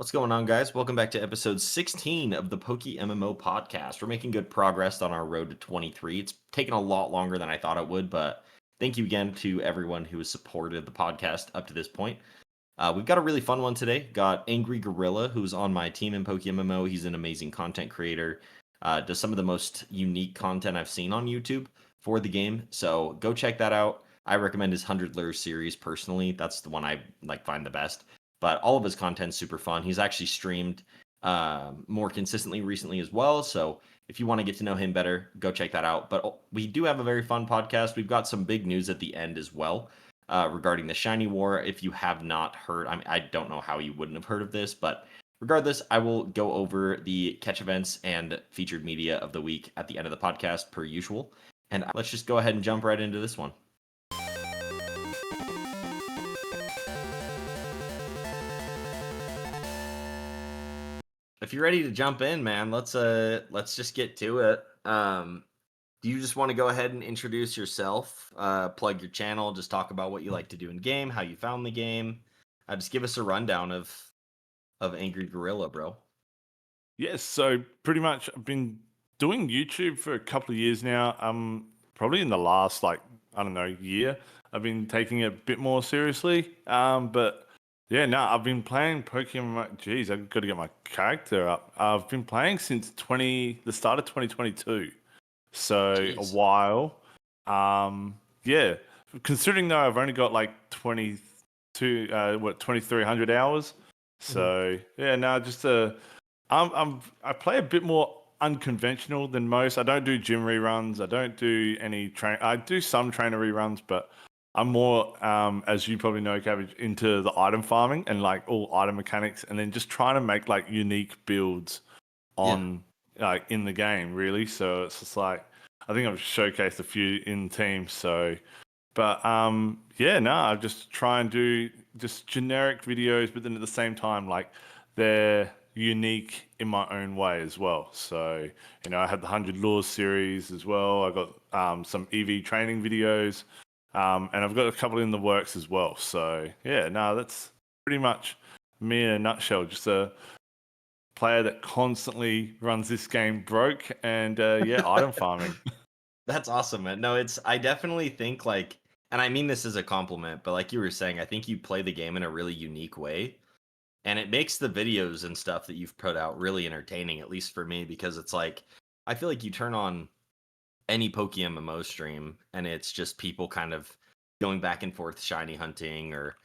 What's going on, guys? Welcome back to episode 16 of the PokeMMO podcast. We're making good progress on our road to 23. It's taken a lot longer than I thought it would, but thank you again to everyone who has supported the podcast up to this point. We've got a really fun one today. Got Angry Gorilla, who's on my team in PokeMMO. He's an amazing content creator. Does some of the most unique content I've seen on YouTube for the game. So go check that out. I recommend his 100 Lures series personally. That's the one I find the best. But all of his content's super fun. He's actually streamed more consistently recently as well. So if you want to get to know him better, go check that out. But we do have a very fun podcast. We've got some big news at the end as well regarding the Shiny War. If you have not heard, I don't know how you wouldn't have heard of this, but regardless, I will go over the catch events and featured media of the week at the end of the podcast per usual. And let's just go ahead and jump right into this one. If you're ready to jump in, man, let's just get to it. Do you just want to go ahead and introduce yourself, plug your channel, just talk about what you like to do in game, how you found the game? Just give us a rundown of Angry Gorilla, bro. Yes, so pretty much I've been doing YouTube for a couple of years now. Probably in the last year, I've been taking it a bit more seriously. But yeah, no, I've been playing Pokemon. Geez, I've got to get my character up. I've been playing since the start of 2022, so a Jeez. while. Yeah, considering though I've only got like 2,300 hours. So yeah, no, just I play a bit more unconventional than most. I don't do gym reruns. I don't do any train. I do some trainer reruns, but I'm more, as you probably know, Cabbage, into the item farming and like all item mechanics, and then just trying to make like unique builds on in the game, really. So it's just like I think I've showcased a few in teams. So, but yeah, no, I just try and do just generic videos, but then at the same time, like they're unique in my own way as well. So, I had the 100 Laws series as well. I got some EV training videos, and I've got a couple in the works as well. So, yeah, no, that's pretty much me in a nutshell. Just a player that constantly runs this game broke and, yeah, item farming. That's awesome, man. No, I definitely think and I mean this as a compliment, but like you were saying, I think you play the game in a really unique way. And it makes the videos and stuff that you've put out really entertaining, at least for me, because it's like I feel like you turn on any PokeMMO stream and it's just people kind of going back and forth shiny hunting or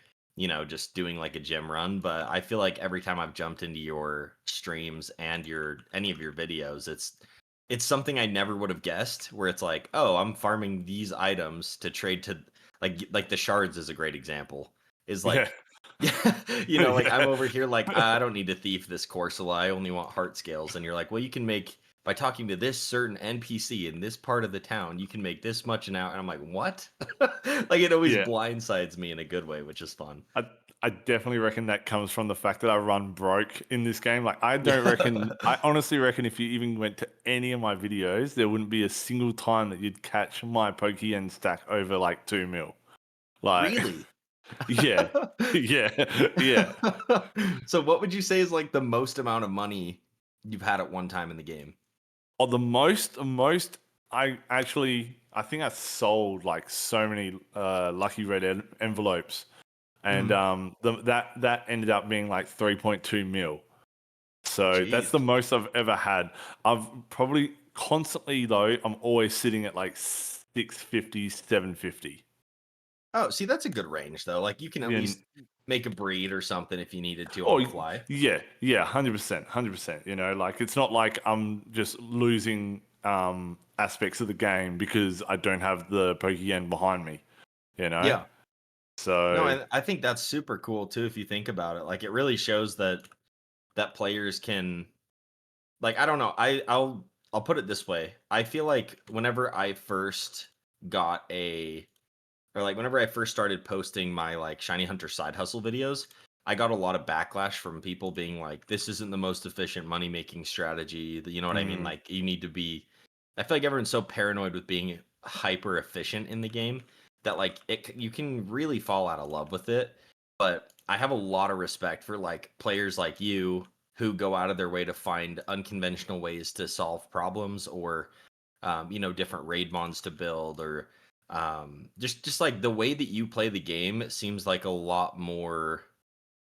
just doing like a gym run. But I feel like every time I've jumped into your streams and any of your videos, it's something I never would have guessed, where it's like, oh, I'm farming these items to trade to like the shards is a great example. Is Yeah. like like I'm Yeah. over here like I don't need to thief this Corsola. I only want heart scales. And you're like, well, you can make by talking to this certain NPC in this part of the town, you can make this much an hour. And I'm like, what? Like it always Yeah. blindsides me in a good way, which is fun. I definitely reckon that comes from the fact that I run broke in this game. Like, Yeah. I honestly reckon if you even went to any of my videos, there wouldn't be a single time that you'd catch my Pokemon stack over like 2 mil. Like, Really? yeah, yeah, yeah. So what would you say is like the most amount of money you've had at one time in the game? Or the most, I think I sold like so many lucky red envelopes. And Mhm. that ended up being like 3.2 mil. So that's Jeez. the most I've ever had. I've probably constantly though, I'm always sitting at like 650, 750. Oh, see, that's a good range though. Like you can at Yeah. least make a breed or something if you needed to on Oh the fly. yeah, 100%, 100%. Like it's not like I'm just losing aspects of the game because I don't have the Pokemon behind me, you know? Yeah. No, So and I think that's super cool too if you think about it. Like it really shows that players can I don't know. I'll put it this way. I feel like whenever I first got a or like whenever I first started posting my like Shiny Hunter side hustle videos, I got a lot of backlash from people being like, this isn't the most efficient money making strategy. You know what I mean? mm, Like you need to be I feel like everyone's so paranoid with being hyper efficient in the game that like you can really fall out of love with it. But I have a lot of respect for like players like you who go out of their way to find unconventional ways to solve problems or different raid mons to build or just like the way that you play the game seems like a lot more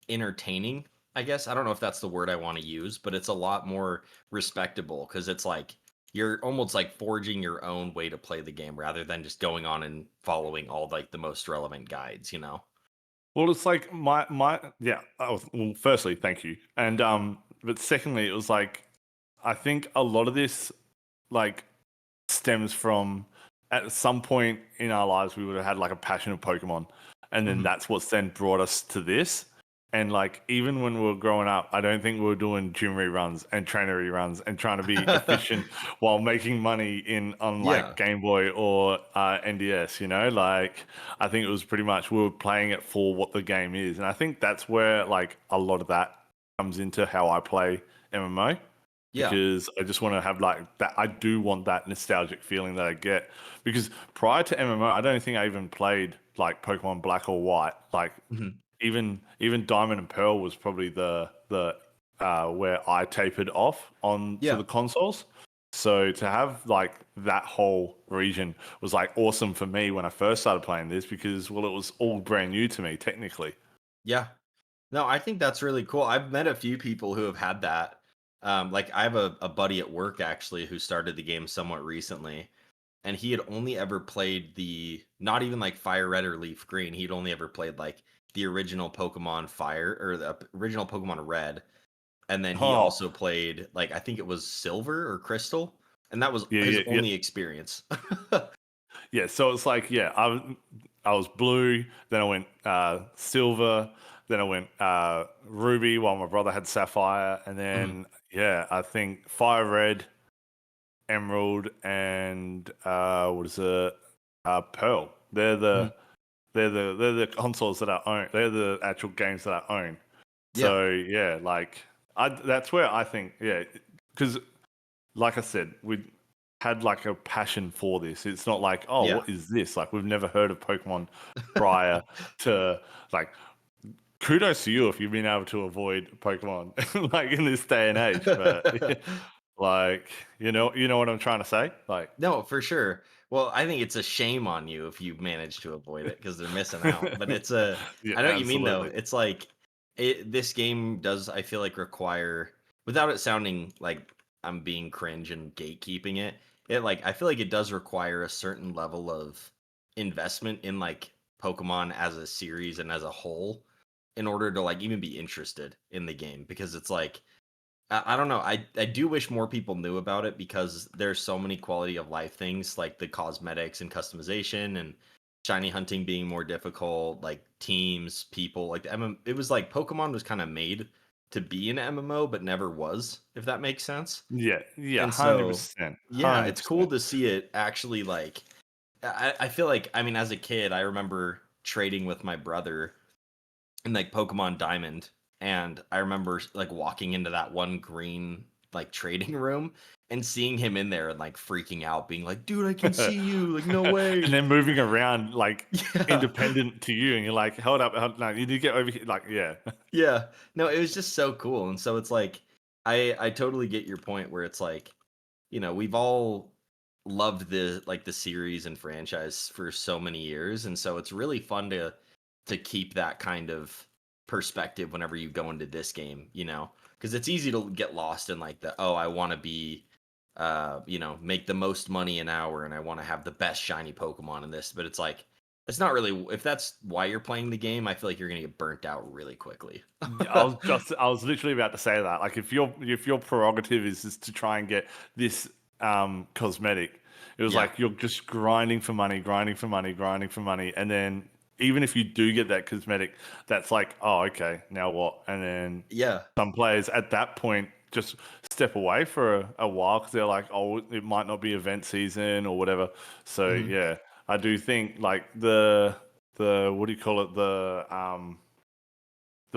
entertaining, I guess. I don't know if that's the word I want to use, but it's a lot more respectable because it's like you're almost like forging your own way to play the game rather than just going on and following all like the most relevant guides, you know? Well, it's like yeah. Well, firstly, thank you, and but secondly, it was like I think a lot of this like stems from at some point in our lives we would have had like a passion of Pokemon, and then Mhm. that's what's then brought us to this. And like even when we were growing up, I don't think we were doing gym reruns and trainer reruns and trying to be efficient while making money in on like Yeah. Game Boy or NDS. You know, like I think it was pretty much we were playing it for what the game is, and I think that's where like a lot of that comes into how I play MMO Yeah. because I just want to have like that. I do want that nostalgic feeling that I get because prior to MMO, I don't think I even played like Pokemon Black or White. Like Mhm. even Diamond and Pearl was probably the where I tapered off on to Yeah. the consoles. So to have like that whole region was like awesome for me when I first started playing this because well, it was all brand new to me technically. Yeah. No, I think that's really cool. I've met a few people who have had that. Like I have a buddy at work actually who started the game somewhat recently, and he had only ever played the not even like Fire Red or Leaf Green. He'd only ever played like the original Pokemon Fire or the original Pokemon Red, and then he Oh also played like I think it was Silver or Crystal, and that was yeah, his yeah, yeah. only experience. Yeah, so it's like I was blue, then I went silver, then I went ruby while my brother had sapphire, and Mhm. then yeah, I think fire red, emerald, and what is it? Pearl. Mhm. They're the consoles that I own. They're the actual games that I own. Yeah. So yeah, like that's where I think yeah, because like I said, we had like a passion for this. It's not like, oh, Yeah. what is this? Like we've never heard of Pokemon prior to like kudos to you if you've been able to avoid Pokemon like in this day and age. But like you know what I'm trying to say? Like No, for sure. Well, I think it's a shame on you if you manage to avoid it because they're missing out. But it's a, yeah, I know what you mean though. absolutely. It's like this game does. I feel like require, without it sounding like I'm being cringe and gatekeeping it. It like I feel like it does require a certain level of investment in like Pokemon as a series and as a whole in order to like even be interested in the game because it's like I don't know. I do wish more people knew about it because there's so many quality of life things like the cosmetics and customization and shiny hunting being more difficult, like teams, people, like the it was like Pokemon was kind of made to be an MMO but never was, if that makes sense. Yeah, yeah, And so 100%, yeah, hundred it's cool percent. to see it actually like I feel like I mean as a kid, I remember trading with my brother in like Pokemon Diamond, and I remember like walking into that one green like trading room and seeing him in there and like freaking out, being like, "Dude, I can see you!" Like, no And way. then moving around like Yeah, independent to you, and you're like, hold up, no, you need to get over here. Like, yeah, yeah. No, it was just so cool, and so it's like I totally get your point where it's like we've all loved the series and franchise for so many years, and so it's really fun to keep that kind of perspective whenever you go into this game, because it's easy to get lost in like the I want to be make the most money an hour and I want to have the best shiny Pokemon in this, but it's like it's not really if that's why you're playing the game, I feel like you're gonna get burnt out really quickly. I was literally about to say that. Like, if your prerogative is just to try and get this cosmetic, it was Yeah. like you're just grinding for money, grinding for money, grinding for money, and then even if you do get that cosmetic, that's like, oh, okay, now what? And then Yeah. some players at that point just step away for a while because they're like, oh, it might not be event season or whatever. So Mhm. yeah, I do think like the what do you call it the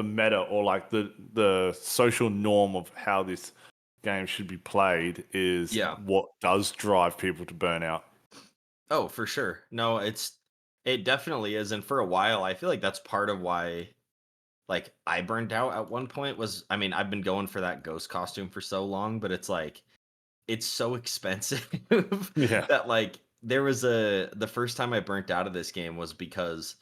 meta or like the social norm of how this game should be played is Yeah. what does drive people to burnout. Oh, for sure. No, it definitely is, and for a while, I feel like that's part of why like I burned out at one point was, I mean, I've been going for that ghost costume for so long, but it's like it's so expensive Yeah. that like there was the first time I burnt out of this game was because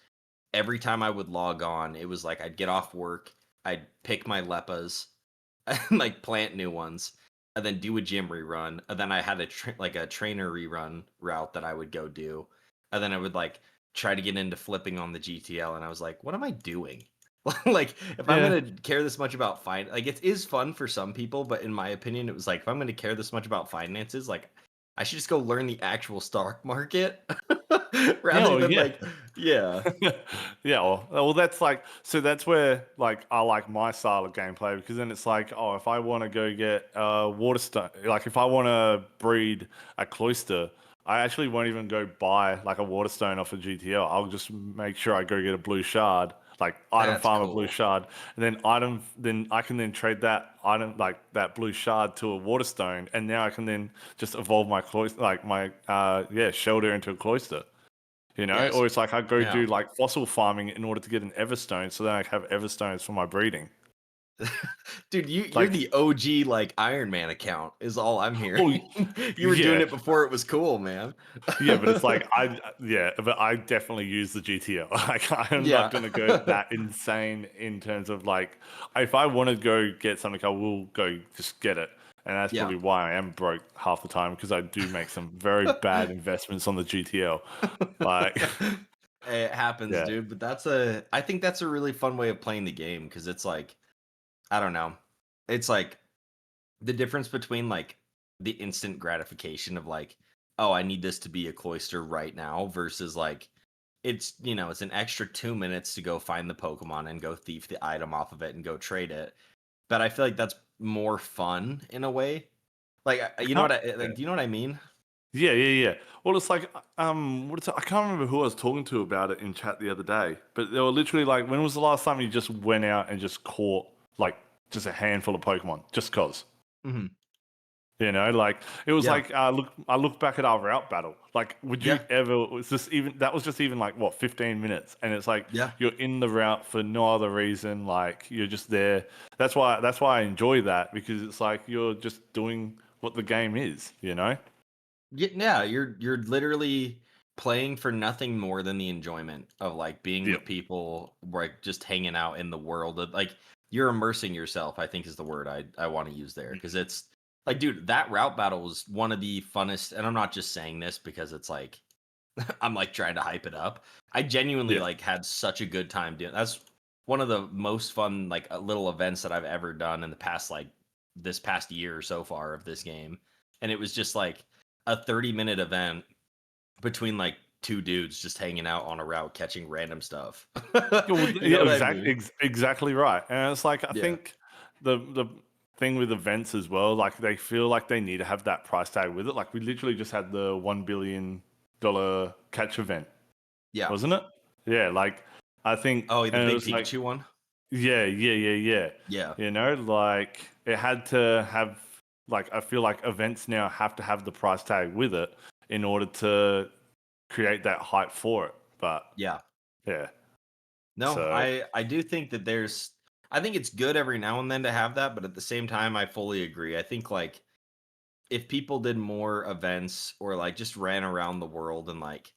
every time I would log on, it was like I'd get off work, I'd pick my leppas, and like plant new ones, and then do a gym rerun, and then I had like a trainer rerun route that I would go do, and then I would like try to get into flipping on the GTL, and I was like, what am I doing? Like if I'm Yeah. gonna care this much about like it is fun for some people, but in my opinion, it was like if I'm gonna care this much about finances, like I should just go learn the actual stock market Yeah. rather Oh, than yeah. like yeah. Yeah, well, that's like, so that's where like I like my style of gameplay, because then it's like, oh, if I want to go get a water stone, like if I want to breed a cloister, I actually won't even go buy like a water stone off a GTL. I'll just make sure I go get a blue shard, like item That's farm a blue cool. shard, and then I can then trade that item, like that blue shard, to a water stone, and now I can then just evolve my cloister, like my shelter into a cloister. Yes. Or it's like I go Yeah. do like fossil farming in order to get an Everstone, so then I have Everstones for my breeding. Dude, you're Like, the OG like Iron Man account is all I'm hearing. oh You were doing yeah, it before it was cool, man. yeah, but it's like but I definitely use the GTL. Like, I'm not Yeah. gonna go that insane in terms of like, if I want to go get something, I will go just get it. And that's Yeah. probably why I am broke half the time, because I do make some very bad investments on the GTL. Like, It happens, yeah, dude, but I think that's a really fun way of playing the game because it's like I don't know. It's like the difference between like the instant gratification of like, oh, I need this to be a cloister right now versus like it's an extra 2 minutes to go find the Pokemon and go thief the item off of it and go trade it. But I feel like that's more fun in a way. Like I you know can't. what I like, do you know what I mean? Yeah, yeah, yeah. Well, it's like, I can't remember who I was talking to about it in chat the other day, but they were literally like, when was the last time you just went out and just caught like just a handful of Pokemon, just cause? Hmm. Like it was Yeah. like, I look back at our route battle. Like, would you Yeah. ever? Was this even? That was just even like what, 15 minutes, and it's like Yeah. you're in the route for no other reason. Like, you're just there. That's why I enjoy that, because it's like you're just doing what the game is. Yeah, you're literally playing for nothing more than the enjoyment of like being Yep. with people, like just hanging out in the world. Like you're immersing yourself, I think is the word I want to use there because it's like, dude, that route battle was one of the funnest, and I'm not just saying this because it's like I'm like trying to hype it up. I genuinely Yeah. like had such a good time doing. That's one of the most fun like little events that I've ever done in the past like this past year so far of this game. And it was just like a 30-minute event between like two dudes just hanging out on a route catching random stuff. Yeah, well, You know yeah, what I mean? exactly right. And it's like, I Yeah. think the thing with events as well, like they feel like they need to have that price tag with it. Like, we literally just had the $1 billion catch event, Yeah. wasn't it? Yeah, like, I think, Oh, the and it big was like, Pikachu one? yeah, yeah, yeah, yeah. Yeah. Like, it had to have, like, I feel like events now have to have the price tag with it in order to create that hype for it. But Yeah. yeah, No, so I do think that I think it's good every now and then to have that, but at the same time I fully agree. I think like if people did more events or like just ran around the world and like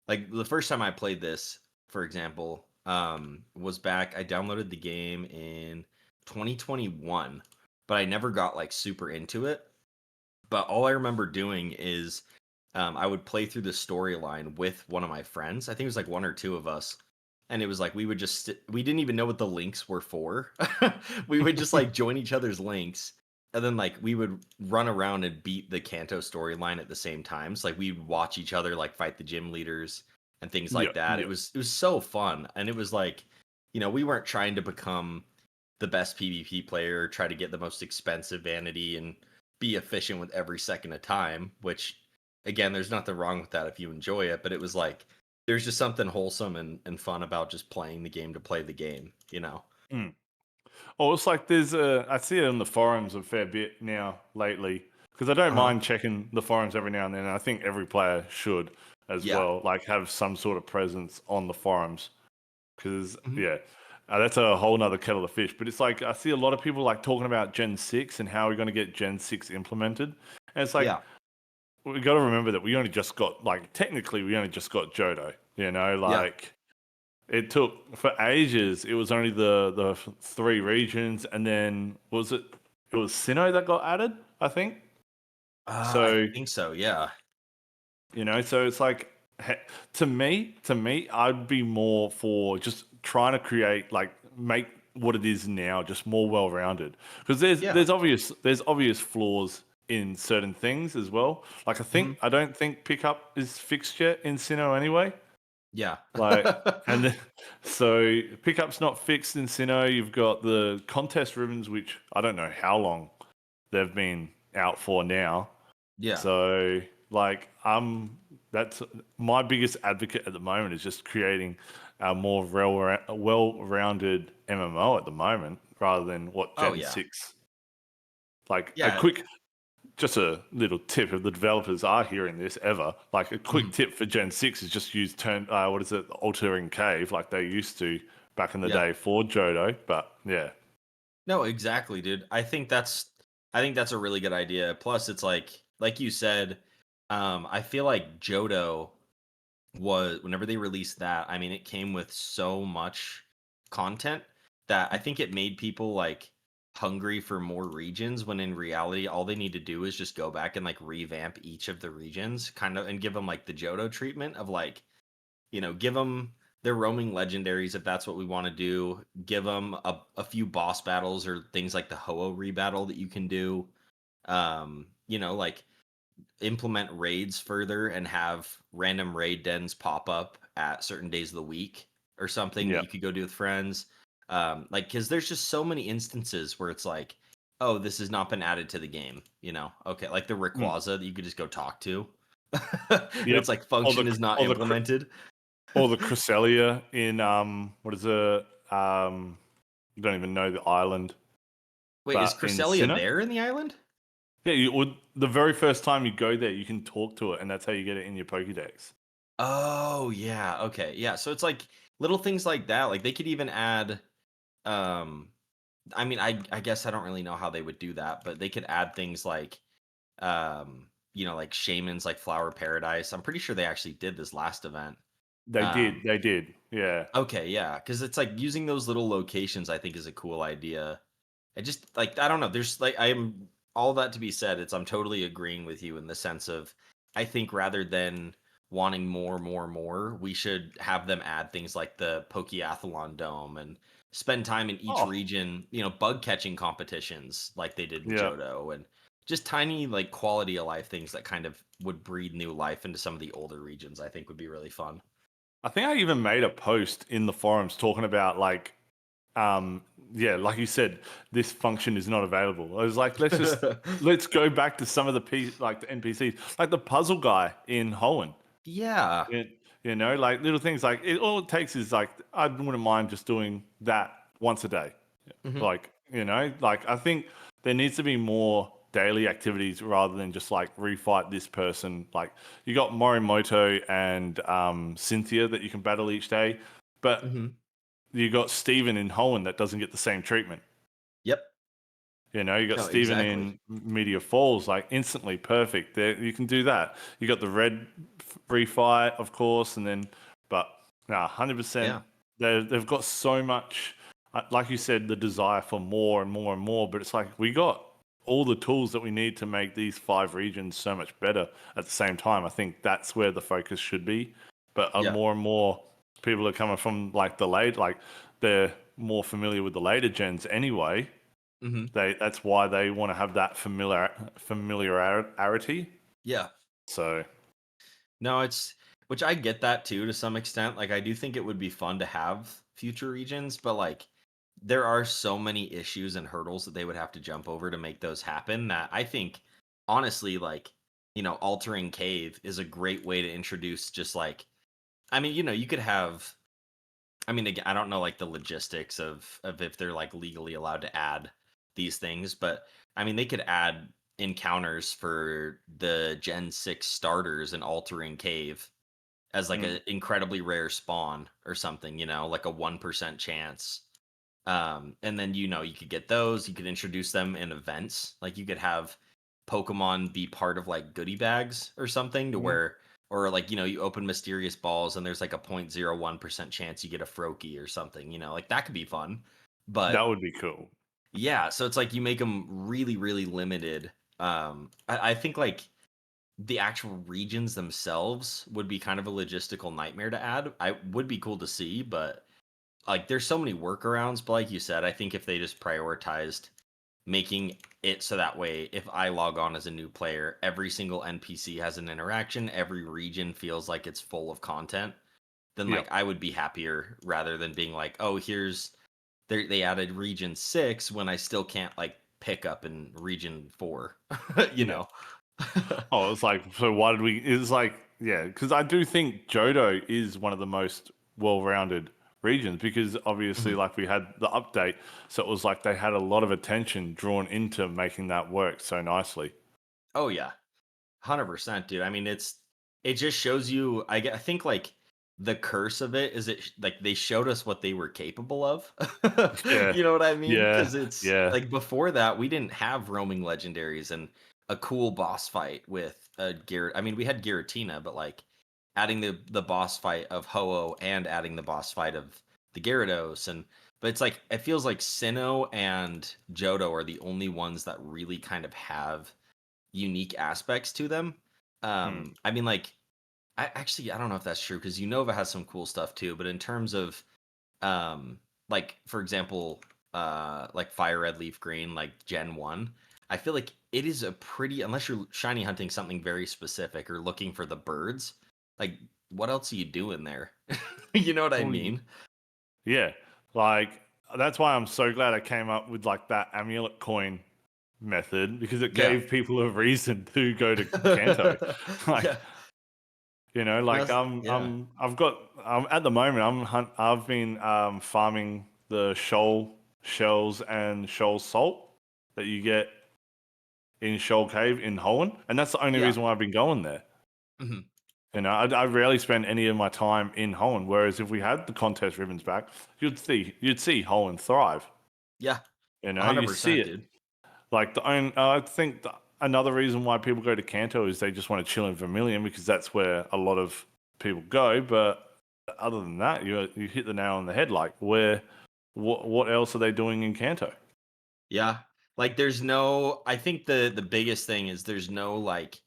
the first time I played this, for example, was back I downloaded the game in 2021, but I never got like super into it. But all I remember doing is I would play through the storyline with one of my friends. I think it was like one or two of us. And it was like we would we didn't even know what the links were for. We would just like join each other's links. And then like we would run around and beat the Kanto storyline at the same time. So like we'd watch each other like fight the gym leaders and things yeah, like that. yeah. It was so fun. And it was like, we weren't trying to become the best PvP player, try to get the most expensive vanity and be efficient with every second of time, which again, there's nothing wrong with that if you enjoy it, but it was like there's just something wholesome and fun about just playing the game to play the game. Mm. Oh, it's like I see it in the forums a fair bit now lately, because I don't Uh-huh. mind checking the forums every now and then. I think every player should as Yeah. well, like have some sort of presence on the forums, because Mhm. yeah. That's a whole nother kettle of fish. But it's like I see a lot of people like talking about Gen 6 and how we're going to get Gen 6 implemented. And it's like Yeah. we got to remember that we only just got like technically we only just got Johto. Yeah. Like it took for ages. It was only the three regions, and then was it? It was Sinnoh that got added, I think. I So think so. Yeah. so it's like to me, I'd be more for just trying to create like make what it is now just more well-rounded because Yeah. there's obvious flaws in certain things as well. Like Mhm. I don't think pickup is fixed yet in Sinnoh anyway. Yeah. Like, and then, so pickup's not fixed in Sinnoh. You've got the contest ribbons, which I don't know how long they've been out for now. Yeah. So, like, that's my biggest advocate at the moment is just creating a more well-rounded MMO at the moment, rather than what Oh Gen yeah. 6. Like a Yeah. quick just a little tip if the developers are hearing this ever, like a quick Mhm. tip for Gen 6 is just use what is it, altering cave like they used to back in the Yeah. day for Johto. But yeah, No, exactly, dude. I think that's a really good idea. Plus, it's like you said, I feel like Johto was whenever they released that, I mean, it came with so much content that I think it made people like hungry for more regions when in reality all they need to do is just go back and like revamp each of the regions kind of and give them like the Johto treatment of like, give them their roaming legendaries if that's what we want to do. Give them a few boss battles or things like the Ho-Oh rebattle that you can do. Like implement raids further and have random raid dens pop up at certain days of the week or something that yeah, you could go do with friends. Like, because there's just so many instances where it's like, oh, this has not been added to the game. Okay, like the mm, Rayquaza that you could just go talk to, and yep, it's like or function is not implemented. the Cresselia in what is it? I don't even know the island, Wait, is but in Cresselia Sinnoh, there in the island? yeah, you would the very first time you go there, you can talk to it, and that's how you get it in your Pokédex. Oh yeah, okay, yeah. So it's like little things like that. Like they could even add. Um, I mean, I guess I don't really know how they would do that, but they could add things like, like shamans, like Flower Paradise. I'm pretty sure they actually did this last event. Um, They did, yeah. okay, yeah, because it's like using those little locations. I think is a cool idea. I just like I don't know. There's like I am all that to be said. I'm totally agreeing with you in the sense of I think rather than wanting more, we should have them add things like the Pokeathlon Dome and spend time in each Oh, region, bug catching competitions like they did in yeah. Johto and just tiny like quality of life things that kind of would breathe new life into some of the older regions. I think would be really fun. I think I even made a post in the forums talking about like, um, yeah, like you said, this function is not available. I was like, let's go back to some of like the NPCs, like the puzzle guy in Hoenn. Yeah. Like little things like all it takes is like I wouldn't mind just doing that once a day. Hmm. Like, like I think there needs to be more daily activities rather than just like refight this person. Like you got Morimoto and Cynthia that you can battle each day, but Hmm. you got Steven in Hoenn that doesn't get the same treatment. Yep. You got No, Steven exactly. in Meteor Falls, like instantly perfect. There, you can do that. You got the red refight, of course, and then, but nah, 100%. Yeah. They've got so much, like you said, the desire for more and more and more. But it's like we got all the tools that we need to make these five regions so much better. At the same time, I think that's where the focus should be. But Yeah. more and more people are coming from like the late, like they're more familiar with the later gens anyway. Hmm. That's why they want to have that familiarity. Yeah. So No, which I get that too to some extent. Like I do think it would be fun to have future regions, but like there are so many issues and hurdles that they would have to jump over to make those happen that I think honestly like, altering cave is a great way to introduce just like I mean, you could have I mean again, I don't know like the logistics of if they're like legally allowed to add these things, but I mean they could add encounters for the Gen 6 starters and altering cave as like mm, an incredibly rare spawn or something, like a 1% chance. And then you could get those. You could introduce them in events. Like you could have Pokemon be part of like goodie bags or something to Mhm. where, or like you open mysterious balls and there's like a 0.01% chance you get a Froakie or something. Like that could be fun. That But would be cool. yeah, so it's like you make them really, really limited. I think like the actual regions themselves would be kind of a logistical nightmare to add. I would be cool to see, but like there's so many workarounds. But like you said, I think if they just prioritized making it so that way if I log on as a new player, every single NPC has an interaction, every region feels like it's full of content, then Yeah. like I would be happier rather than being like, oh, they added region 6 when I still can't like pick up in region 4, you Yeah. know. Oh, it's like, so why did we? It's like, yeah, because I do think Johto is one of the most well-rounded regions because obviously, Mhm. like, we had the update, so it was like they had a lot of attention drawn into making that work so nicely. Oh yeah. 100%, dude. I mean, it just shows you. I think like the curse of it is like they showed us what they were capable of. Yeah, You know what I mean? yeah, Because it's yeah. like before that we didn't have roaming legendaries and a cool boss fight with Garrett. I mean, we had Giratina, but like adding the boss fight of Ho-Oh and adding the boss fight of the Gyarados and. But it's like it feels like Sinnoh and Johto are the only ones that really kind of have unique aspects to them. Hmm. I mean, like, I don't know if that's true because Unova has some cool stuff too. But in terms of, like for example, like Fire Red Leaf Green, like Gen 1, I feel like it is a pretty unless you're shiny hunting something very specific or looking for the birds. Like, what else are you doing there? You know what I Well, mean? yeah, like that's why I'm so glad I came up with like that amulet coin method because it Yeah. gave people a reason to go to Kanto. Like, Yeah. like Yeah. I've got at the moment I've been farming the shoal shells and shoal salt that you get in Shoal Cave in Hoenn, and that's the only Yeah. reason why I've been going there. Mhm. I rarely spend any of my time in Hoenn. Whereas if we had the contest ribbons back, you'd see Hoenn thrive. Yeah. You see 100%, it. dude. Like I think another reason why people go to Kanto is they just want to chill in Vermilion because that's where a lot of people go. But other than that, you hit the nail on the head. Like what else are they doing in Kanto? Yeah. Like there's no I think the biggest thing is there's no like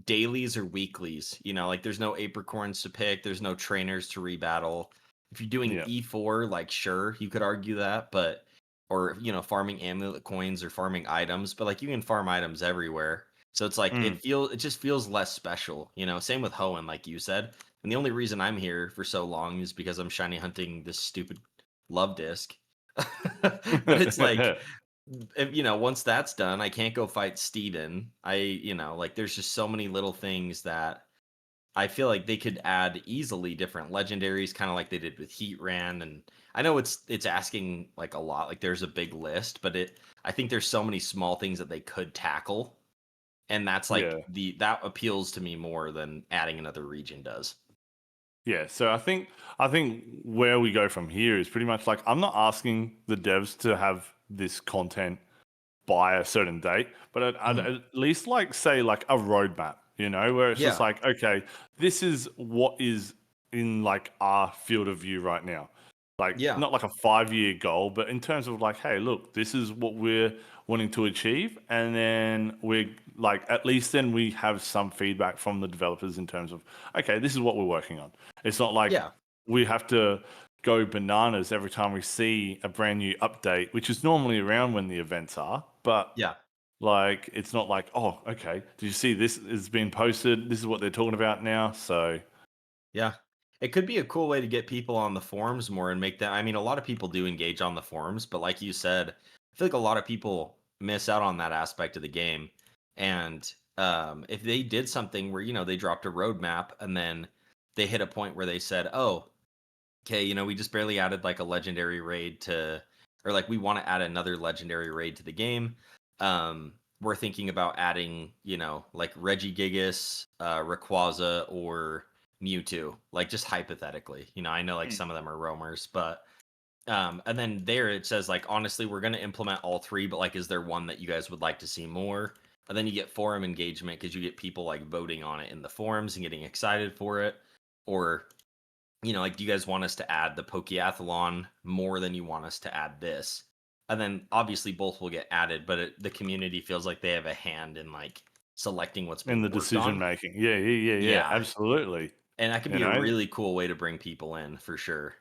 dailies or weeklies, like there's no apricorns to pick, there's no trainers to rebattle. If you're doing Yeah. E4, like sure, you could argue that, but or farming amulet coins or farming items, but like you can farm items everywhere. So it's like Mm. it just feels less special, Same with Hoenn, like you said. And the only reason I'm here for so long is because I'm shiny hunting this stupid love disc. But it's like if, once that's done, I can't go fight Steven. Like there's just so many little things that I feel like they could add easily different legendaries, kind of like they did with Heatran. And I know it's asking like a lot, like there's a big list, but I think there's so many small things that they could tackle. And that's like Yeah. that appeals to me more than adding another region does. Yeah, so I think where we go from here is pretty much like I'm not asking the devs to have this content by a certain date, but I'd Mhm. at least like say like a roadmap, where it's just Yeah. like, okay, this is what is in like our field of view right now. Like Yeah. not like a 5 year goal, but in terms of like, hey, look, this is what we're wanting to achieve, and then we're like, at least then we have some feedback from the developers in terms of, okay, this is what we're working on. It's not like Yeah. we have to go bananas every time we see a brand new update, which is normally around when the events are. But Yeah. like, it's not like, oh, okay, did you see this is being posted? This is what they're talking about now. So Yeah. It could be a cool way to get people on the forums more and make them. I mean, a lot of people do engage on the forums, but like you said, I feel like a lot of people miss out on that aspect of the game. And if they did something where, they dropped a roadmap and then they hit a point where they said, oh, okay, we just barely added like a legendary raid or like we want to add another legendary raid to the game. We're thinking about adding, like Regigigas, Rayquaza, or Mewtwo, like just hypothetically. I know like mm, some of them are roamers, but And then there it says like, honestly, we're going to implement all three, but like, is there one that you guys would like to see more? And then you get forum engagement because you get people like voting on it in the forums and getting excited for it. Or, like, do you guys want us to add the Pokeathlon more than you want us to add this? And then obviously both will get added, but the community feels like they have a hand in like selecting what's In being the worked decision on. making. Yeah. Yeah. Absolutely. And that could You be a know? really cool way to bring people in for sure.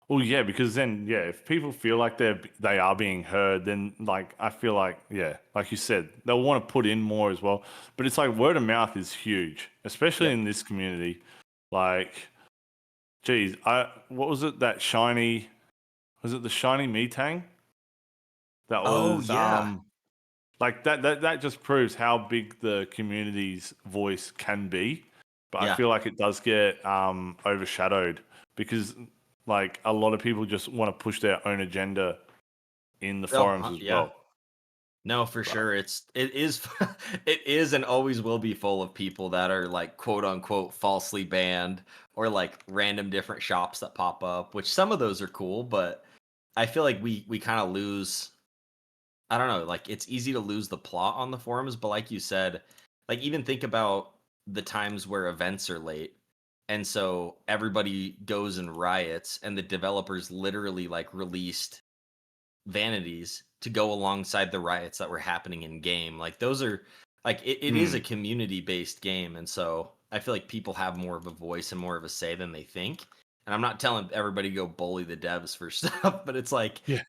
Well, yeah, because then, yeah, if people feel like they are being heard, then like I feel like, yeah, like you said, they'll want to put in more as well. But it's like word of mouth is huge, especially Yep. in this community. Like, geez, what was it? That shiny, was it the shiny Metang? That Oh was yeah. like that just proves how big the community's voice can be. But I Yeah. feel like it does get overshadowed because like a lot of people just want to push their own agenda in the Oh, forums as yeah. well. No, for But sure. It is it is and always will be full of people that are like quote unquote falsely banned or like random different shops that pop up, which some of those are cool, but I feel like we kind of lose, I don't know, like it's easy to lose the plot on the forums, but like you said, like even think about the times where events are late. And so everybody goes and riots and the developers literally like released vanities to go alongside the riots that were happening in game. Like those are like it is a hmm, community based game, and so I feel like people have more of a voice and more of a say than they think. And I'm not telling everybody to go bully the devs for stuff, but it's like yeah.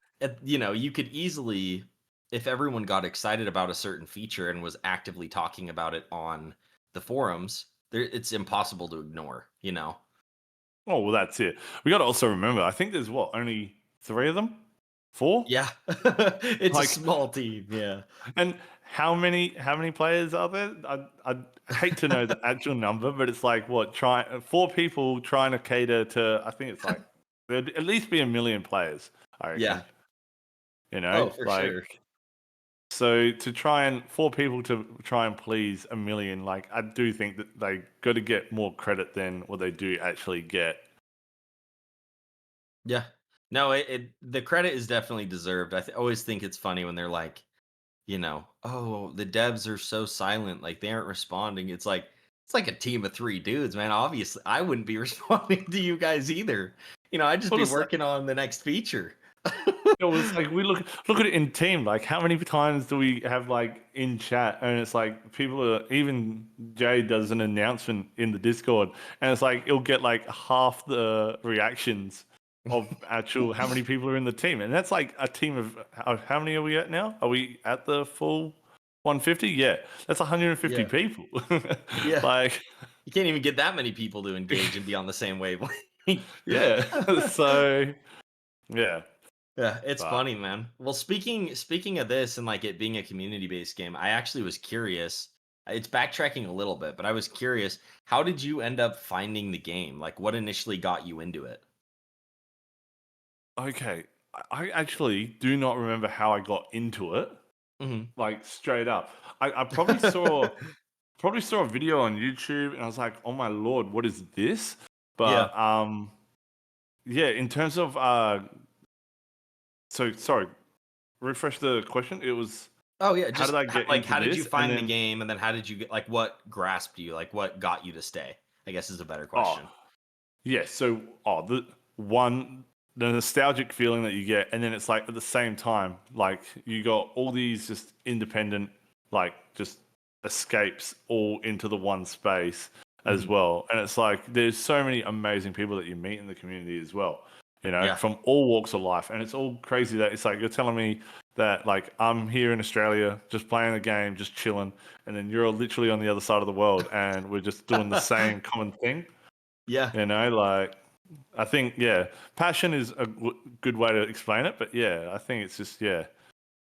you could easily, if everyone got excited about a certain feature and was actively talking about it on the forums, it's impossible to ignore. Oh well, that's it. We got to also remember. I think there's what only three of them, four. Yeah. It's a Like, small team, yeah. and how many players are there? I hate to know the actual number, but it's like what try four people trying to cater to. I think it's like there'd at least be 1 million players. I Yeah. reckon. You know, Oh, for like sure. so to try and four people to try and please 1 million. Like I do think that they got to get more credit than what they do actually get. Yeah. No, the credit is definitely deserved. Always think it's funny when they're like, oh, the devs are so silent, like they aren't responding. It's like a team of three dudes, man. Obviously, I wouldn't be responding to you guys either. I'd just Well, be it's working on the next feature. it was like we look at it in team. Like how many times do we have like in chat, and it's like people are even Jay does an announcement in the Discord, and it's like it'll get like half the reactions of actual how many people are in the team, and that's like a team of how many are we at now? Are we at the full 150? Yeah, that's 150 Yeah. people. Yeah. Like You can't even get that many people to engage and be on the same wavelength. yeah, so yeah, Yeah, it's but. funny, man. Well, speaking of this and like it being a community-based game, I actually was curious. It's backtracking a little bit, but I was curious, how did you end up finding the game? Like what initially got you into it? Okay, I actually do not remember how I got into it. Mhm. Like straight up, I probably saw a video on YouTube, and I was like, "Oh my lord, what is this?" Yeah. But yeah. In terms of so sorry, refresh the question. It was Oh yeah, how did just I get like into how did you this, and find the then game and then how did you get like what grasped you? Like what got you to stay? I guess is a better oh question. yeah. So the nostalgic feeling that you get, and then it's like at the same time, like you got all these just independent, like just escapes all into the one space as Mhm. well. And it's like there's so many amazing people that you meet in the community as well, Yeah. from all walks of life. And it's all crazy that it's like you're telling me that like I'm here in Australia just playing a game, just chilling, and then you're literally on the other side of the world and we're just doing the same common thing. Yeah. Like I think, yeah, passion is a good way to explain it. But yeah, I think it's just, yeah,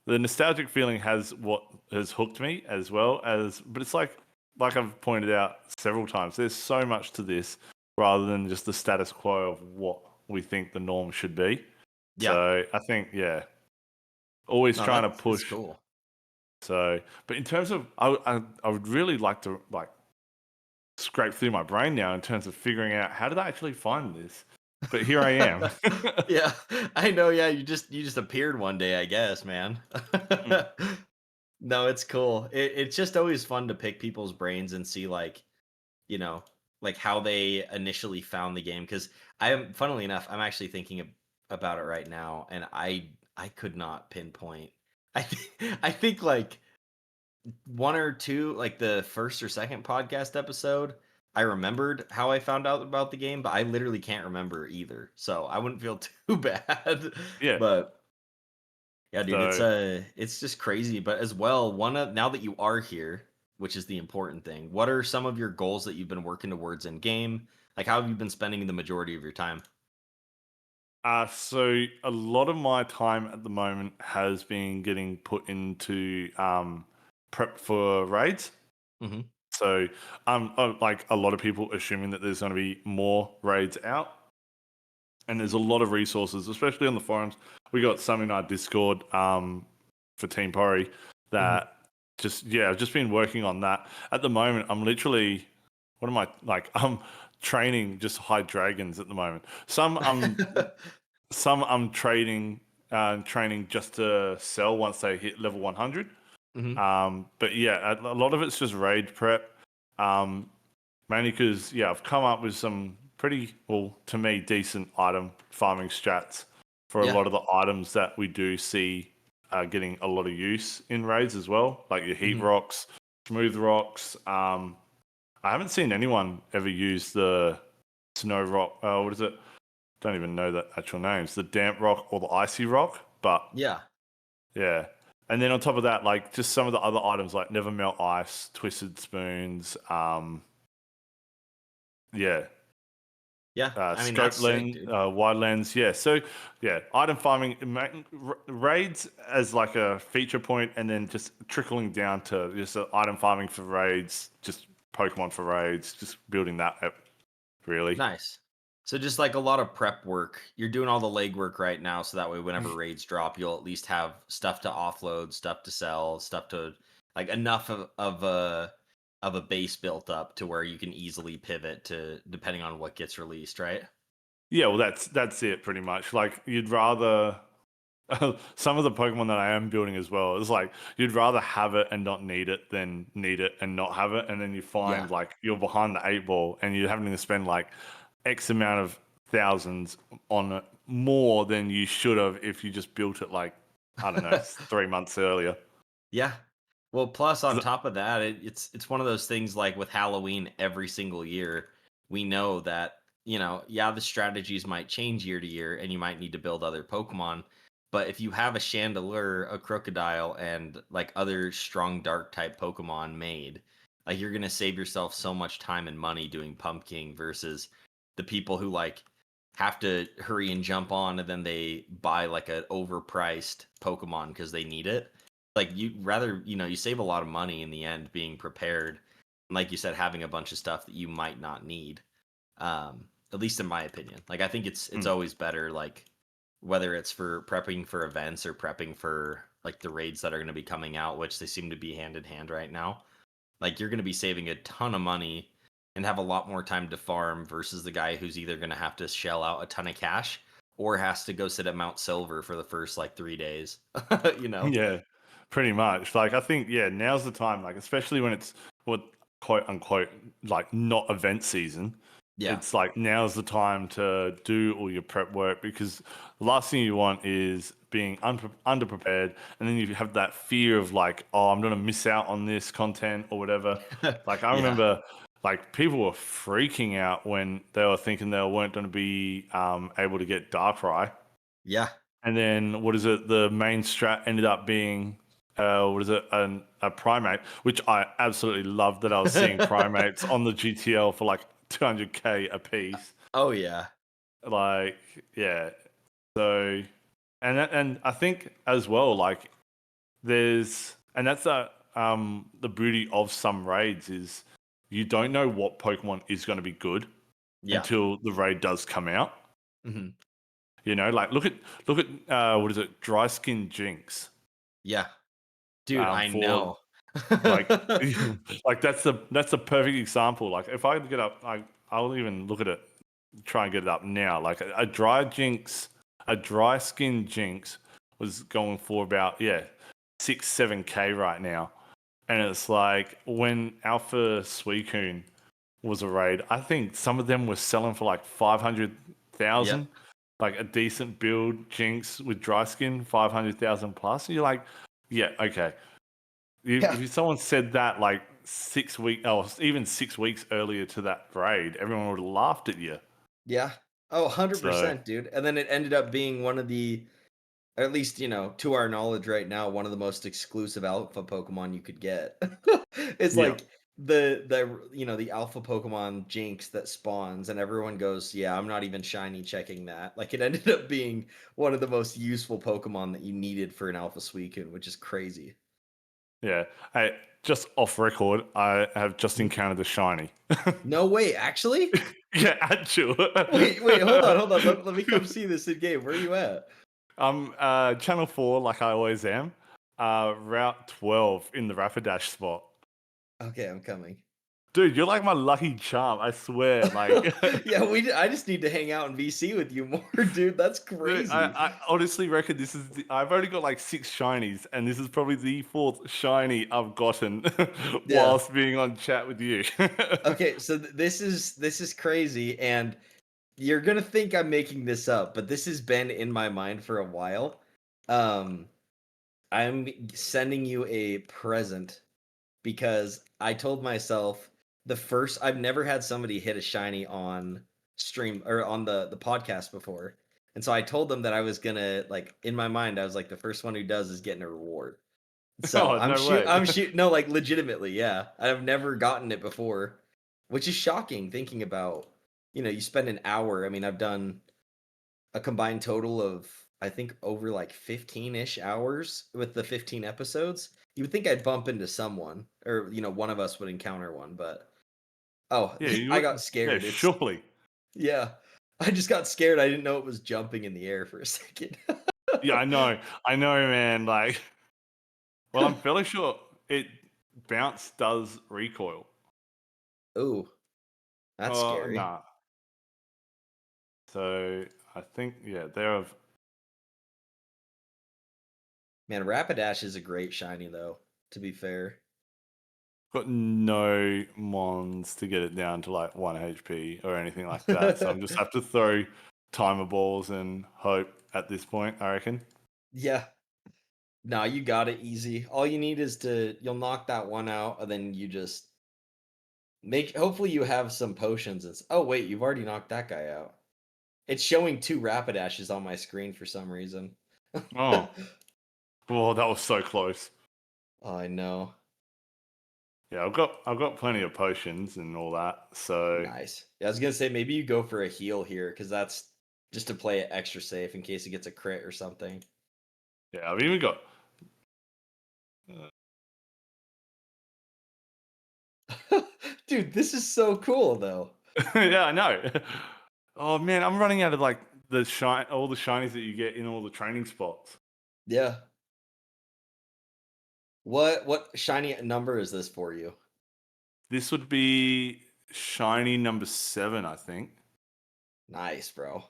the nostalgic feeling has what has hooked me as well as, but it's like I've pointed out several times, there's so much to this rather than just the status quo of what we think the norm should be. Yeah. So I think, yeah, always No, trying to that's push. cool. So, but in terms of, I would really like to like scrape through my brain now in terms of figuring out how did I actually find this? but here I am. Yeah, I know, yeah, you just appeared one day, I guess, man. Mm, No, it's cool. It's just always fun to pick people's brains and see, like, you know, like, how they initially found the game. Because I am funnily enough, I'm actually thinking about it right now, and I could not pinpoint. I think, like, 1 or 2, like, the first or second podcast episode, I remembered how I found out about the game, but I literally can't remember either, so I wouldn't feel too bad. yeah. But, yeah, dude, So it's just crazy, but as well, one of now that you are here, which is the important thing, what are some of your goals that you've been working towards in game? Like, how have you been spending the majority of your time? so a lot of my time at the moment has been getting put into prep for raids. Mhm. So like a lot of people assuming that there's going to be more raids out, and there's a lot of resources, especially on the forums. We got some in our Discord for Team Pori Mhm. that just yeah, I've just been working on that. At the moment, I'm literally what am I like? I'm training just high dragons at the moment. Some I'm training just to sell once they hit level 100. Mhm. But yeah, a lot of it's just raid prep. Um, Mainly because yeah, I've come up with some pretty well to me decent item farming strats for a Yeah. lot of the items that we do see getting a lot of use in raids as well, like your heat Mhm. rocks, smooth rocks. I haven't seen anyone ever use the snow rock. What is it? Don't even know the actual names. The damp rock or the icy rock, but Yeah. yeah. And then on top of that, like just some of the other items like never melt ice, twisted spoons, yeah, Yeah. I mean, scope that's sick, lens, dude. wide lens. Yeah. So yeah, item farming, raids as like a feature point, and then just trickling down to just item farming for raids, just Pokemon for raids, just building that up, really. Nice. So just like a lot of prep work, you're doing all the legwork right now, so that way whenever raids drop, you'll at least have stuff to offload, stuff to sell, stuff to like enough of a base built up to where you can easily pivot to depending on what gets released, right? Yeah, well, that's it pretty much. Like you'd rather some of the Pokemon that I am building as well is like you'd rather have it and not need it than need it and not have it, and then you Yeah. find like you're behind the eight ball and you're having to spend like X amount of thousands on it more than you should have if you just built it like I don't know 3 months earlier. Yeah. Well, plus on 'Cause- top of that, it's one of those things like with Halloween every single year, we know that, yeah, the strategies might change year to year and you might need to build other Pokemon, but if you have a Chandelure, a Crocodile, and like other strong dark type Pokemon made, like you're gonna save yourself so much time and money doing pumpkin versus the people who like have to hurry and jump on and then they buy like an overpriced Pokemon because they need it. Like, you rather, you save a lot of money in the end being prepared. And like you said, having a bunch of stuff that you might not need. At least in my opinion. Like, I think it's Mm, always better, like, whether it's for prepping for events or prepping for like the raids that are going to be coming out, which they seem to be hand in hand right now. Like, you're going to be saving a ton of money and have a lot more time to farm versus the guy who's either going to have to shell out a ton of cash or has to go sit at Mount Silver for the first like 3 days. you know? yeah, pretty much. Like I think yeah, now's the time. Like especially when it's what quote unquote like not event season. Yeah. It's like now's the time to do all your prep work because the last thing you want is being underprepared, and then you have that fear of like, oh, I'm gonna miss out on this content or whatever. Like I Yeah. remember, like people were freaking out when they were thinking they weren't going to be able to get Darkrai, Yeah. and then what is it? The main strat ended up being what is it? A primate, which I absolutely loved that I was seeing primates on the GTL for like 200k a piece. Oh, yeah. Like, yeah. So, and I think as well, like there's and that's the beauty of some raids is you don't know what Pokemon is going to be good Yeah. until the raid does come out. Mhm. You know, like look at what is it? Dry skin Jinx. Yeah. Dude, I For know. like like that's the perfect example. Like if I get up, I'll even look at it. try and get it up now. Like a dry Jinx, a dry skin Jinx was going for about 6-7K right now, and it's like when Alpha Suicune was a raid, I think some of them were selling for like Yep. 500,000. Like a decent build Jinx with dry skin, 500,000 plus. And you're like, yeah, okay. Yeah. If someone said that like 6 weeks, or even 6 weeks earlier to that raid, everyone would have laughed at you. Yeah. Oh, So 100%, dude. And then it ended up being one of the, or at least, to our knowledge right now, one of the most exclusive alpha Pokemon you could get. It's yeah, like the alpha Pokemon Jinx that spawns, and everyone goes, "Yeah, I'm not even shiny checking that." Like it ended up being one of the most useful Pokemon that you needed for an Alpha Suicune, which is crazy. yeah. Hey, just off record, I have just Mhm. encountered a shiny. No way, actually? Yeah, actual. Wait, hold on. Let me come see this in game. Where are you at? I'm channel 4, like I always am. Route 12 in the Rapidash spot. Okay, I'm coming. Dude, you're like my lucky charm, I swear. Like, Yeah, I just need to hang out in VC with you more, dude. That's dude, crazy. I honestly reckon this is. I've only got like 6 shinies, and this is probably the fourth shiny I've gotten Yeah. whilst being on chat with you. Okay, so this is crazy, and you're gonna think I'm making this up, but this has been in my mind for a while. Um, I'm sending you a present because I told myself I've never had somebody hit a shiny on stream or on the podcast before. And so I told them that I was gonna like in my mind, I was like, the first one who does is getting a reward. So Oh, no way. I'm shoot no, like legitimately, yeah. I've never gotten it before, which is shocking thinking about, you spend an hour. I mean, I've done a combined total of I think over like 15-ish hours with the 15 episodes. You would think I'd bump into someone or one of us would encounter one, but oh, Yeah, you I would. got Yeah, scared. It's surely. yeah. I just got scared. I didn't know it was jumping in the air for a second. Yeah, I know, man. Like, well, I'm fairly sure it bounce does recoil. Ooh, that's Oh, scary. nah. So I think they're of Man, Rapidash is a great shiny though, to be fair. got no mons to get it down to like 1 HP or anything like that. So I'm just have to throw timer balls and hope at this point, I reckon. Yeah. No, you got it easy. All you need is you'll knock that one out, and then you just hopefully you have some potions oh wait, you've already knocked that guy out. It's showing two Rapidashes on my screen for some reason. Oh, well, that was so close. Oh, I know. Yeah, I've got plenty of potions and all that. So Nice. Yeah, I was gonna say maybe you go for a heal here, because that's just to play it extra safe in case it gets a crit or something. yeah, I've even got. Uh, Dude, this is so cool though. yeah, I know. Oh man, I'm running out of like all the shinies that you get in all the training spots. Yeah. What shiny number is this for you? This would be shiny number 7, I think. Nice, bro.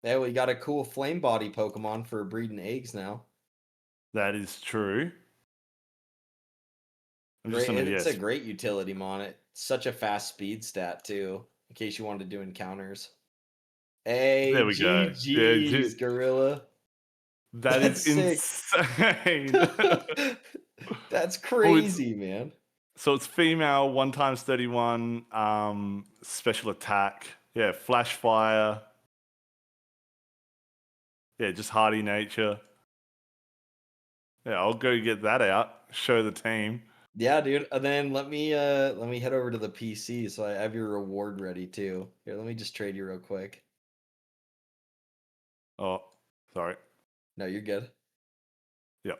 Yeah, we got a cool flame body Pokemon for breeding eggs now. That is true. I'm just Great. gonna It's a yes. great utility mon. It's such a fast speed stat too, in case you wanted to do encounters. There Hey, we go. GG's, Gorilla. That is That's sick. insane. That's Oh, it's crazy, man. so it's female, 1 times 31, special attack. Yeah, flash fire. Yeah, just hardy nature. Yeah, I'll go get that out. Show the team. Yeah, dude. And then let me head over to the PC so I have your reward ready too. Here, let me just trade you real quick. Oh, sorry. No, you're good. Yep.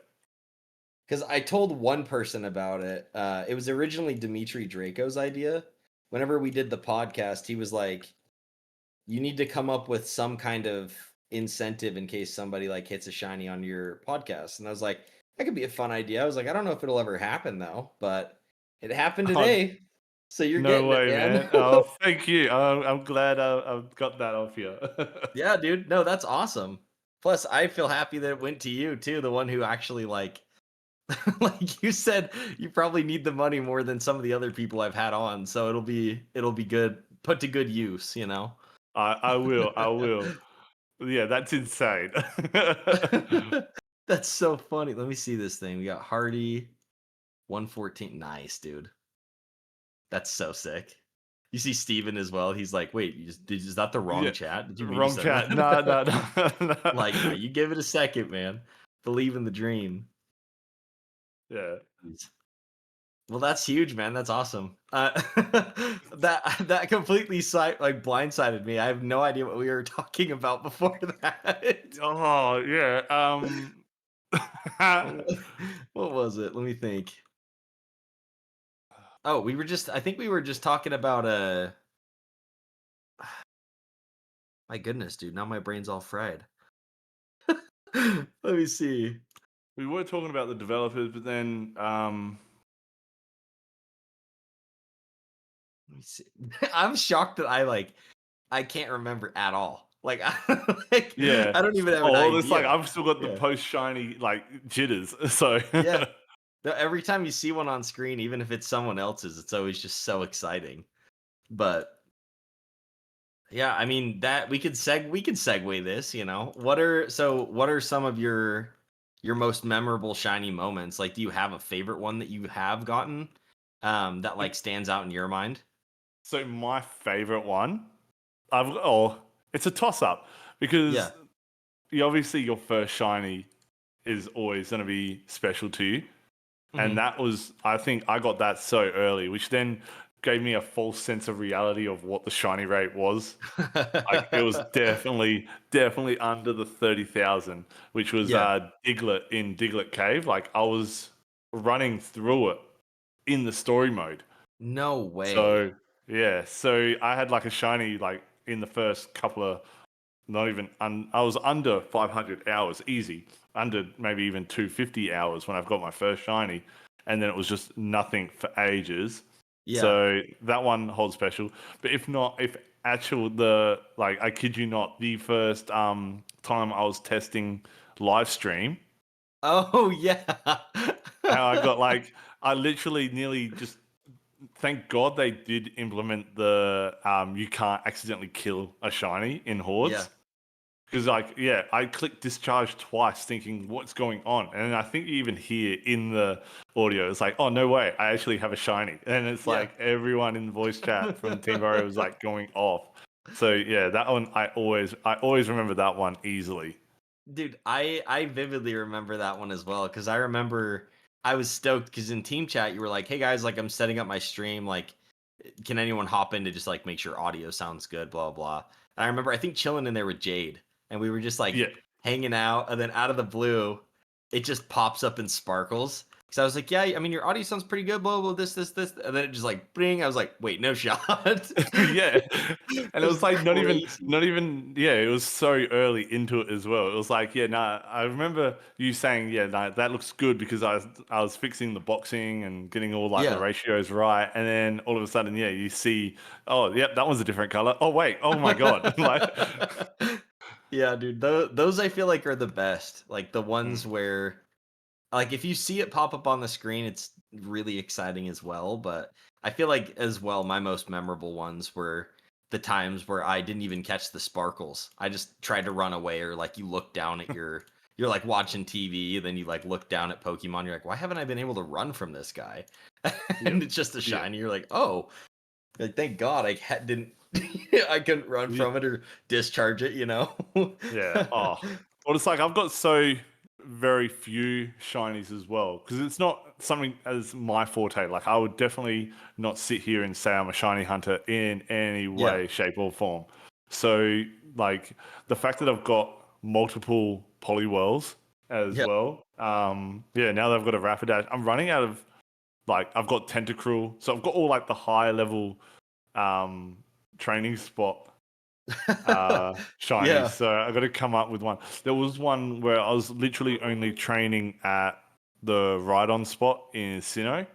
Because I told one person about it. It was originally Dimitri Draco's idea. Whenever we did the podcast, he was like, "You need to come up with some kind of incentive in case somebody like hits a shiny on your podcast." And I was like, "That could be a fun idea." I was like, "I don't know if it'll ever happen though, but it happened Oh, today." So you're No getting it, way, man. man. Oh, thank you. I'm glad I've got that off you. Yeah, dude. No, that's awesome. Plus, I feel happy that it went to you too, the one who actually like like you said, you probably need the money more than some of the other people I've had on, so it'll be good put to good use, you know. I will. I will. Yeah, that's insane. That's so funny. Let me see this thing. We got Hardy 114. Nice, dude. That's so sick. You see Steven as well. He's like, wait, is that the wrong Yeah, chat? Did you mean to wrong send chat. No, that? no, no, Like, no. you give it a second, man. Believe in the dream. Yeah. Jeez. Well, that's huge, man. That's awesome. That completely like blindsided me. I have no idea what we were talking about before that. Oh, yeah. What what was it? Let me think. Oh, I think we were just talking about my goodness, dude. Now my brain's all fried. Let me see. we were talking about the developers, but then Let me see. I'm shocked that I can't remember at all. Like, yeah. I don't even have an Oh, well, it's like idea. I've still got the Yeah. post shiny like jitters. So Yeah. No, every time you see one on screen, even if it's someone else's, it's always just so exciting. But yeah, I mean that we could segue this, you know. What are some of your most memorable shiny moments? Like, do you have a favorite one that you have gotten that like stands out in your mind? so my favorite one, it's a toss up Yeah. because obviously your first shiny is always going to be special to you. And Hmm. that was, I think I got that so early, which then gave me a false sense of reality of what the shiny rate was. Like it was definitely under the 30,000, which was Yeah. Diglett in Diglett Cave. Like I was running through it in the story mode. No way. So yeah, so I had like a shiny like in the first couple of not even I was under 500 hours easy, under maybe even 250 hours when I've got my first shiny, and then it was just nothing for ages. Yeah. So that one holds special. But if not, if actual the like I kid you not, the first time I was testing live stream, Oh yeah. how I got like I literally nearly just thank God they did implement the you can't accidentally kill a shiny in Yeah. hordes. Because like yeah, I clicked discharge twice, thinking what's going on, and I think you even hear in the audio, it's like, oh no way, I actually have a shiny, and it's Yeah. like everyone in the voice chat from Team Barrow was like going off. So yeah, that one I always remember that one easily. Dude, I vividly remember that one as well because I remember I was stoked because in team chat you were like, "Hey guys, like I'm setting up my stream. Like, can anyone hop in to just like make sure audio sounds good?" Blah blah. And I remember I think chilling in there with Jade, and we were just like Yeah, hanging out, and then out of the blue, it just pops up and sparkles. Because I was like, "Yeah, I mean your audio sounds pretty good." Blah blah. This, and then it just like bring. I was like, "Wait, no shot." yeah, It and it was was like crazy. not even, yeah, it was so early into it as well. It was like, yeah, nah, I remember you saying, yeah, nah, that looks good because I was fixing the boxing and getting all like the Yeah. ratios right, and then all of a sudden, yeah, you see, oh, yep, that one's a different color. Oh wait, oh my god, like, Yeah, dude, those I feel like are the best. Like the ones mm, where like if you see it pop up on the screen, it's really exciting as well, but I feel like as well my most memorable ones were the times where I didn't even catch the sparkles. I just tried to run away or like you look down at you're like watching TV, then you like look down at Pokemon, you're like, "Why haven't I been able to run from this guy?" yeah, And it's just a yeah, shiny. You're like, "Oh, like, thank God didn't I couldn't run yeah. from it or discharge it, you know?" Yeah. Oh, well, it's like I've got so very few shinies as well because it's not something as my forte. Like I would definitely not sit here and say I'm a shiny hunter in any Yeah. way, shape, or form. So like the fact that I've got multiple polywells as Yeah. well. Yeah. Now that I've got a Rapidash, I'm running out of like I've got Tentacruel, so I've got all like the high level um training spot shinies. Yeah. So I got to come up with one. There was one where I was literally only training at the ride-on spot in Sinnoh,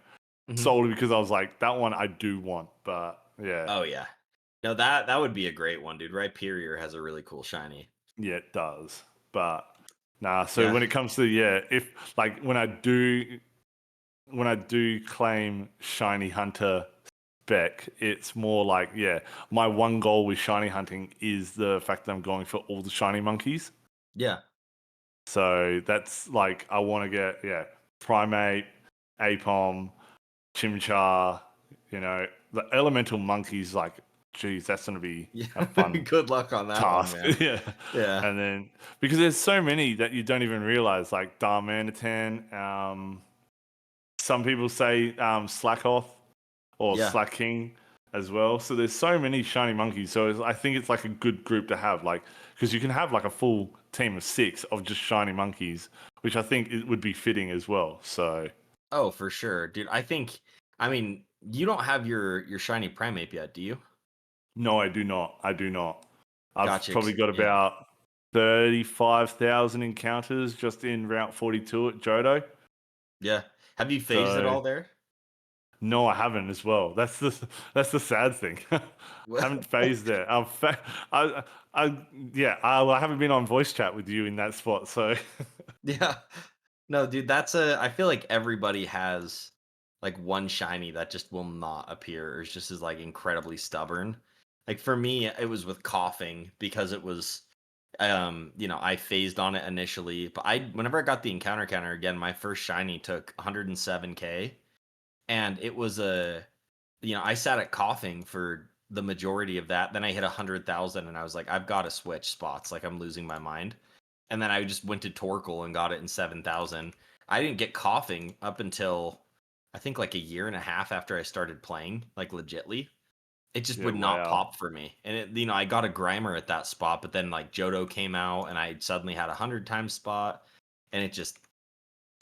Mhm. solely because I was like, that one I do want. But yeah, Oh yeah. No, that would be a great one, dude. Rhyperior has a really cool shiny. yeah, it does. But nah. So Yeah. when it comes to if like when I do claim shiny hunter spec, it's more like my one goal with shiny hunting is the fact that I'm going for all the shiny monkeys. Yeah. So that's like I want to get primate, apom, chimchar, the elemental monkeys. Like, geez, that's gonna be Yeah. a fun Good luck on that one, task. man. Yeah, Yeah. and then because there's so many that you don't even realize, like Darmanitan. Some people say Slackoth or Yeah. Slacking as well. So there's so many shiny monkeys. So I think it's like a good group to have, like because you can have like a full team of 6 of just shiny monkeys, which I think it would be fitting as well. So Oh, for sure, dude. I mean, you don't have your shiny Primeape yet, do you? no, I do not. I do not. I've Gotcha. probably got Yeah. about 35,000 encounters just in Route 42 at Johto. Yeah. Have you phased it So all there? no, I haven't as well. That's the sad thing. Haven't phased it. I haven't been on voice chat with you in that spot. So Yeah. No, dude, I feel like everybody has like one shiny that just will not appear or is just is like incredibly stubborn. Like for me, it was with coughing because it was I phased on it initially, but whenever I got the encounter counter again, my first shiny took 107k and it was I sat at coughing for the majority of that. Then I hit 100,000 and I was like, I've got to switch spots. Like I'm losing my mind. And then I just went to Torkoal and got it in 7,000. I didn't get coughing up until I think like a year and a half after I started playing, like legitly. It just yeah, would not wow. pop for me. And I got a Grimer at that spot, but then like Johto came out and I suddenly had 100 times spot and it just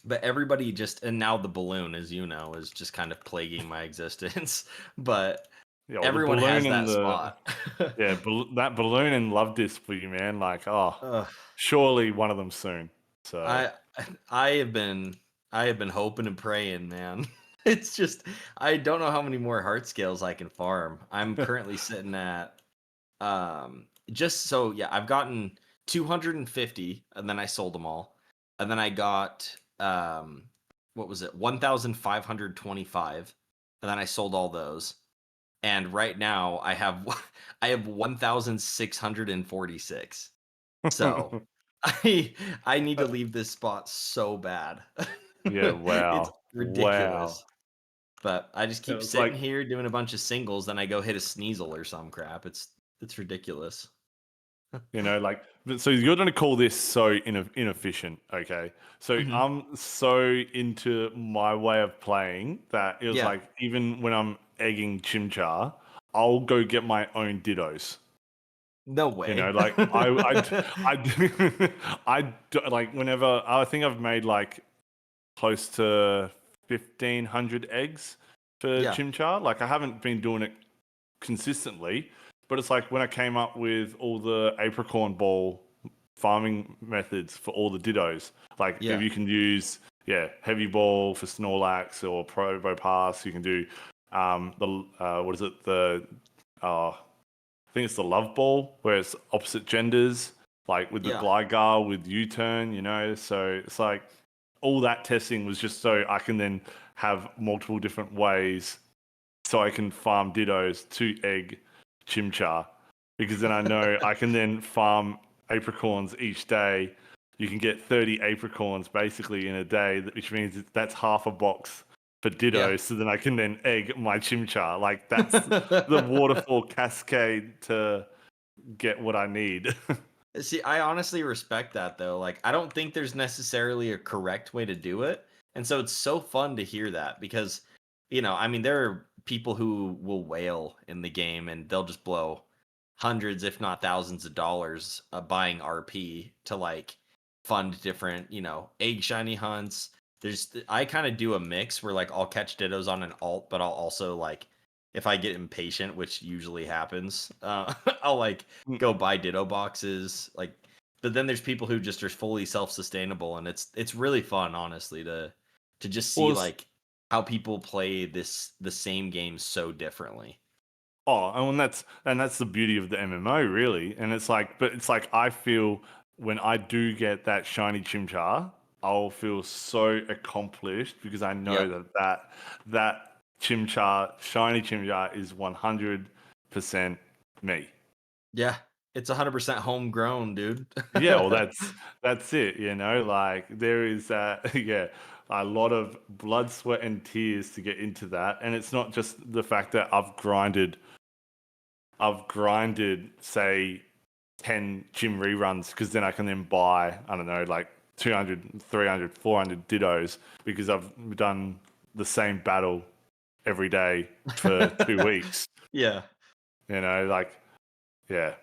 but everybody just and now the balloon, as you know, is just kind of plaguing my existence. But Yeah, well, the everyone balloon has and that the spot. that balloon and love disc for you, man. Like, Ugh, surely one of them soon. So I I have been I have been hoping and praying, man. It's just I don't know how many more heart scales I can farm. I'm currently sitting at just so yeah, I've gotten 250 and then I sold them all. And then I got what was it? 1,525 and then I sold all those. And right now I have I have 1,646. So I need to leave this spot so bad. yeah, It's wow, wow. ridiculous. But I just It keep was sitting like here doing a bunch of singles, then I go hit a Sneasel or some crap. It's ridiculous. Like, so you're going to call this so inefficient, okay? So Mhm. I'm so into my way of playing that it was Yeah. like, even when I'm egging Chimchar, I'll go get my own Dittos. No way. Like like whenever I think I've made like close to 1,500 eggs for Yeah. Chimchar. Like I haven't been doing it consistently, but it's like when I came up with all the apricorn ball farming methods for all the Dittos. Like if Yeah. you can use heavy ball for Snorlax or Probo Pass, you can do the what is it I think it's the love ball where it's opposite genders, like with the Yeah. Gligar with U-turn, So it's like all that testing was just so I can then have multiple different ways so I can farm Dittos to egg Chimchar. Because then I know I can then farm apricorns each day. You can get 30 apricorns basically in a day, which means that's half a box for Yeah. Ditto. So then I can then egg my Chimchar. Like that's the waterfall cascade to get what I need. See, I honestly respect that though. Like, I don't think there's necessarily a correct way to do it. And so it's so fun to hear that because, I mean, there are people who will wail in the game and they'll just blow hundreds, if not thousands of dollars buying RP to like fund different, egg shiny hunts. I kind of do a mix where like I'll catch dittos on an alt, but I'll also like, if I get impatient, which usually happens, I'll like go buy ditto boxes like but then there's people who just are fully self-sustainable and it's really fun honestly to just see Well, like how people play the same game so differently. Oh, and that's the beauty of the MMO, really. And it's like, but it's like I feel when I do get that shiny Chimchar, I'll feel so accomplished because I know Yep. that Chimchar, shiny Chimchar, is 100% me. Yeah. It's 100% homegrown, dude. Yeah, well, that's it. Like there is yeah, a lot of blood, sweat, and tears to get into that, and it's not just the fact that I've grinded, say, 10 gym reruns because then I can then buy, I don't know, like 200, 300, 400 dittos because I've done the same battle every day for 2 weeks. Yeah. Like, yeah.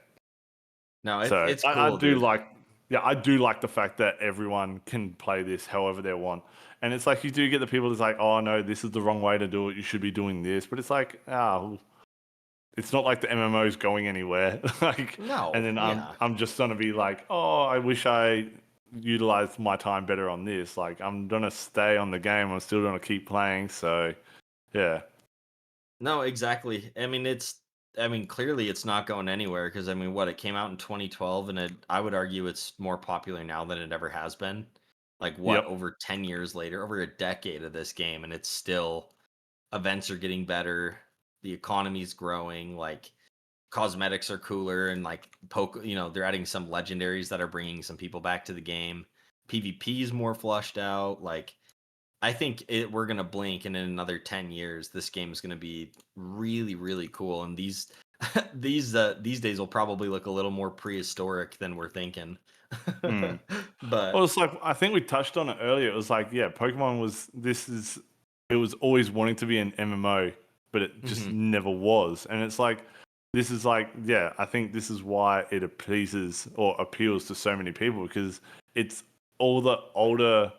No, So it's I cool, do dude. like, yeah, I do like the fact that everyone can play this however they want. And it's like you do get the people that's like, oh no, this is the wrong way to do it. You should be doing this. But it's like, it's not like the MMO is going anywhere. Like, and No, then I'm yeah. I'm just gonna be like, oh, I wish I utilized my time better on this. Like, I'm gonna stay on the game. I'm still gonna keep playing. So, yeah, No, exactly. I mean, clearly it's not going anywhere because I mean, what, it came out in 2012 and I would argue it's more popular now than it ever has been. Like what, yep, over 10 years later, over a decade of this game, and it's still events are getting better, the economy's growing, like cosmetics are cooler and like they're adding some legendaries that are bringing some people back to the game. PvP is more flushed out, like I think we're gonna blink, and in another 10 years, this game is gonna be really, really cool. And these these days will probably look a little more prehistoric than we're thinking. mm. Well, But it's like I think we touched on it earlier. It was like, yeah, it was always wanting to be an MMO, but it just mhm, never was. And it's like this is like, yeah, I think this is why it appeases or appeals to so many people because it's all the older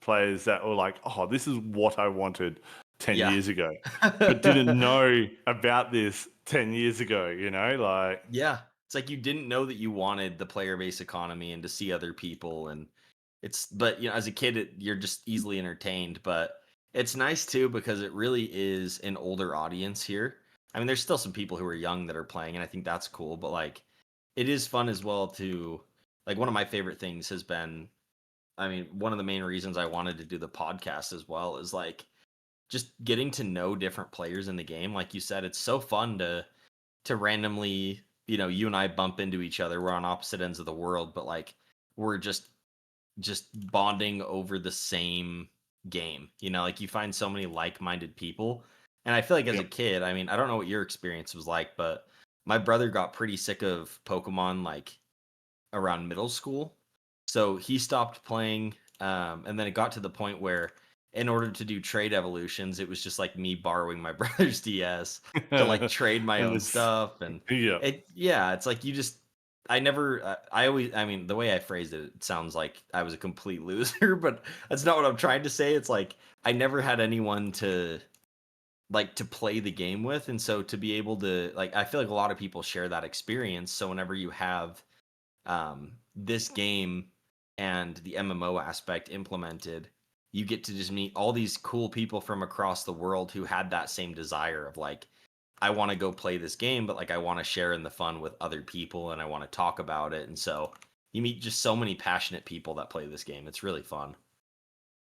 players that were like, oh, this is what I wanted 10 yeah, years ago, but didn't know about this 10 years ago, like, yeah. It's like you didn't know that you wanted the player base economy and to see other people, and but as a kid, you're just easily entertained. But it's nice too because it really is an older audience here. I mean, there's still some people who are young that are playing, and I think that's cool. But like, it is fun as well to like one of my favorite things has been. I mean, one of the main reasons I wanted to do the podcast as well is like just getting to know different players in the game. Like you said, it's so fun to randomly, you and I bump into each other. We're on opposite ends of the world, but like we're just bonding over the same game. Like you find so many like-minded people. And I feel like as a yep. kid, I mean, I don't know what your experience was like, but my brother got pretty sick of Pokemon like around middle school. So he stopped playing. And then it got to the point where in order to do trade evolutions, it was just like me borrowing my brother's DS to like trade my And own it's, stuff. And yeah. yeah, it's like I never, I always, I mean, the way I phrased it, it sounds like I was a complete loser, but that's not what I'm trying to say. It's like I never had anyone to play the game with. And so to be able to, like, I feel like a lot of people share that experience. So whenever you have this game and the MMO aspect implemented, you get to just meet all these cool people from across the world who had that same desire of like, I want to go play this game, but like I want to share in the fun with other people and I want to talk about it. And so you meet just so many passionate people that play this game. It's really fun.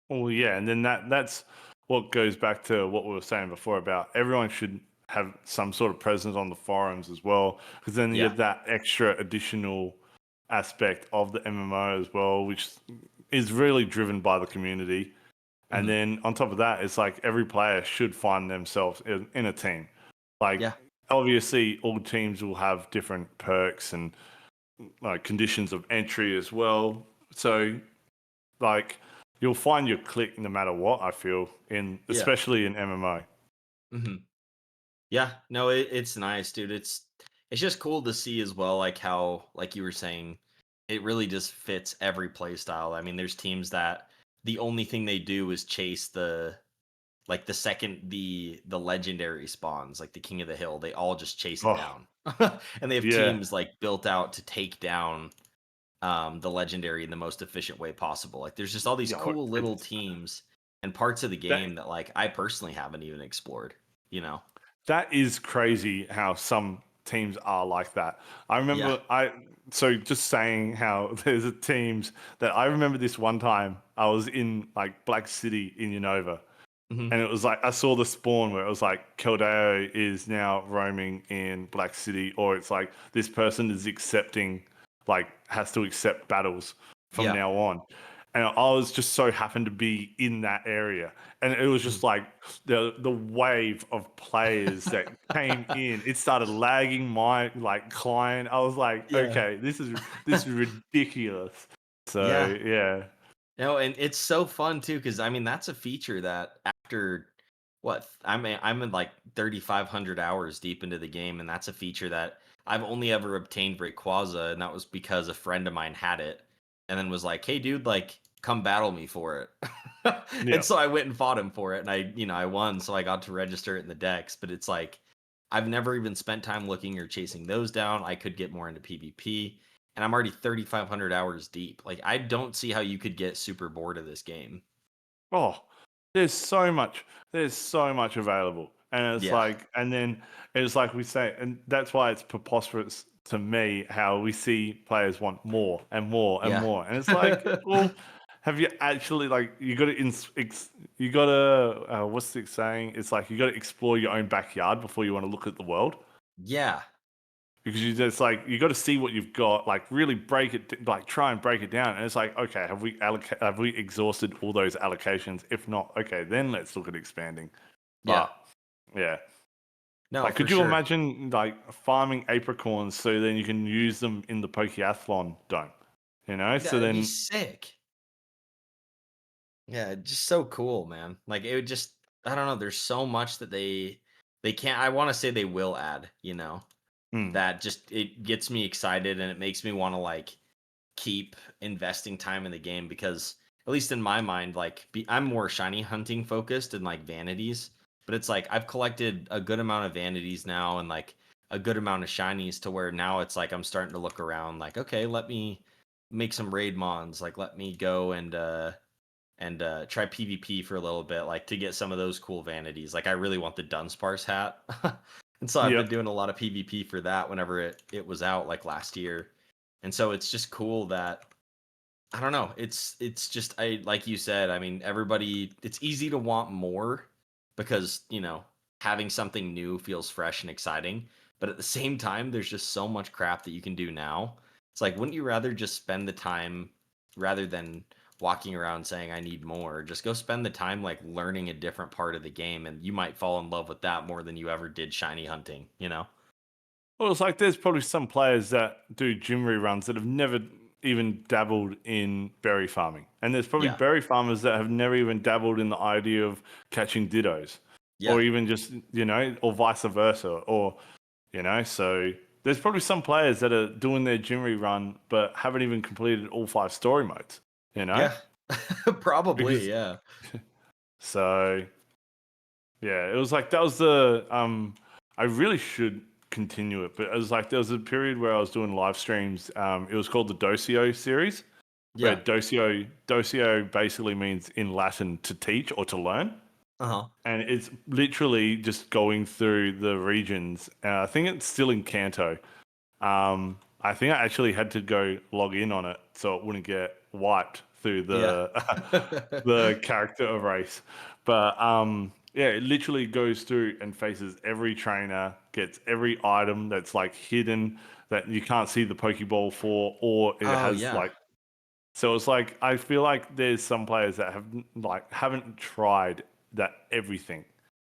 Well, yeah, and then that's what goes back to what we were saying before about everyone should have some sort of presence on the forums as well, because then you Yeah. get that extra additional aspect of the MMO as well, which is really driven by the community. And Mhm. then on top of that, it's like every player should find themselves in a team. Like, Yeah. obviously, all teams will have different perks and like conditions of entry as well. So, like, you'll find your click no matter what. I feel Yeah. especially in MMO. hmm Yeah. No, it's nice, dude. It's just cool to see as well, like how, like you were saying, it really just fits every play style. I mean, there's teams that the only thing they do is chase the second the legendary spawns, like the King of the Hill, they all just chase it Oh down. And they have yeah, teams like built out to take down the legendary in the most efficient way possible. Like there's just all these yo, cool little it's teams. and parts of the That game that like I personally haven't even explored, you know? that is crazy how some teams are like that. I Yeah. remember so just saying how there's a teams that I remember this one time I was in like Black City in Unova. Hmm. And it was like I saw the spawn where it was like Keldeo is now roaming in Black City, or it's like this person is accepting, like has to accept battles from Yeah. now on. And I was just so happened to be in that area, and it was Mhm. just like the wave of players that came in. It started lagging my like client. I was like, Yeah. okay, this is ridiculous. So Yeah. yeah, No, and it's so fun too, because I mean that's a feature that after I'm in like 3,500 hours deep into the game, and that's a feature that I've only ever obtained Rayquaza, and that was because a friend of mine had it, and then was like, "Hey, dude, like, come battle me for it." yeah. And so I went and fought him for it, and I won, so I got to register it in the Dex. But it's like I've never even spent time looking or chasing those down. I could get more into PvP, and I'm already 3,500 hours deep. Like, I don't see how you could get super bored of this game. Oh, there's so much. There's so much available. And it's Yeah. like, and then it's like we say, and that's why it's preposterous to me how we see players want more and more and Yeah. more. And it's like, well, have you actually like you got to you got to what's the saying? It's like you got to explore your own backyard before you want to look at the world Yeah. because you just like you got to see what you've got, like really break it, like try and break it down. And it's like, okay, have we exhausted all those allocations? If not, okay, then let's look at expanding. Yeah. But yeah, No, like for could you sure. imagine like farming apricorns so then you can use them in the Pokeathlon dome? You know, so That'd be then sick. Yeah, just so cool, man. Like, it would just I don't know, there's so much that they can't I wanna say they will add, hmm, that just it gets me excited and it makes me wanna, like, keep investing time in the game because at least in my mind, like I'm more shiny hunting focused and like vanities, but it's like I've collected a good amount of vanities now and like a good amount of shinies to where now it's like I'm starting to look around like, okay, let me make some raid mons, like let me go and try PvP for a little bit, like to get some of those cool vanities. Like I really want the Dunsparce hat. And so I've been yep. doing a lot of PvP for that whenever it was out like last year. And so it's just cool that I don't know. It's just I like you said, I mean everybody it's easy to want more because, having something new feels fresh and exciting, but at the same time there's just so much crap that you can do now. It's like wouldn't you rather just spend the time rather than walking around saying I need more, just go spend the time like learning a different part of the game and you might fall in love with that more than you ever did shiny hunting, you know? Well, it's like there's probably some players that do gym reruns that have never even dabbled in berry farming. And there's probably Yeah. berry farmers that have never even dabbled in the idea of catching dittos Yeah. or even just, or vice versa. Or, so there's probably some players that are doing their gym rerun but haven't even completed all 5 story modes, you know? Yeah. Probably, Because, yeah. so yeah, it was like that was the I really should continue it, but it was like there was a period where I was doing live streams. It was called the Docio series, where Yeah. Docio basically means in Latin to teach or to learn, Uh-huh. and it's literally just going through the regions. I think it's still in Kanto. I think I actually had to go log in on it so it wouldn't get wiped through Yeah. the the character erase. But yeah, it literally goes through and faces every trainer, gets every item that's like hidden that you can't see the Pokeball for, or it Oh, has yeah. like. So it's like I feel like there's some players that have like haven't tried that everything.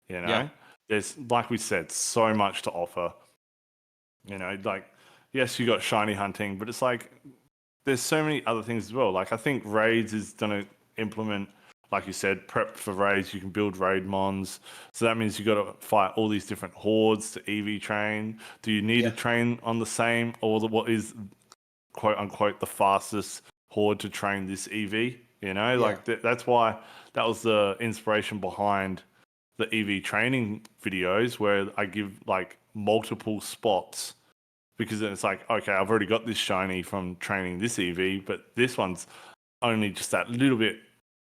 You Yeah. know, there's like we said, so much to offer. Like yes, you got shiny hunting, but it's like there's so many other things as well. Like I think raids is gonna implement, like you said, prep for raids. You can build raid mons, so that means you got to fight all these different hordes to EV train. Do you need to Yeah. train on the same or what is quote unquote the fastest horde to train this EV? Yeah. Like that's why that was the inspiration behind the EV training videos where I give like multiple spots because then it's like, okay, I've already got this shiny from training this EV, but this one's only just that little bit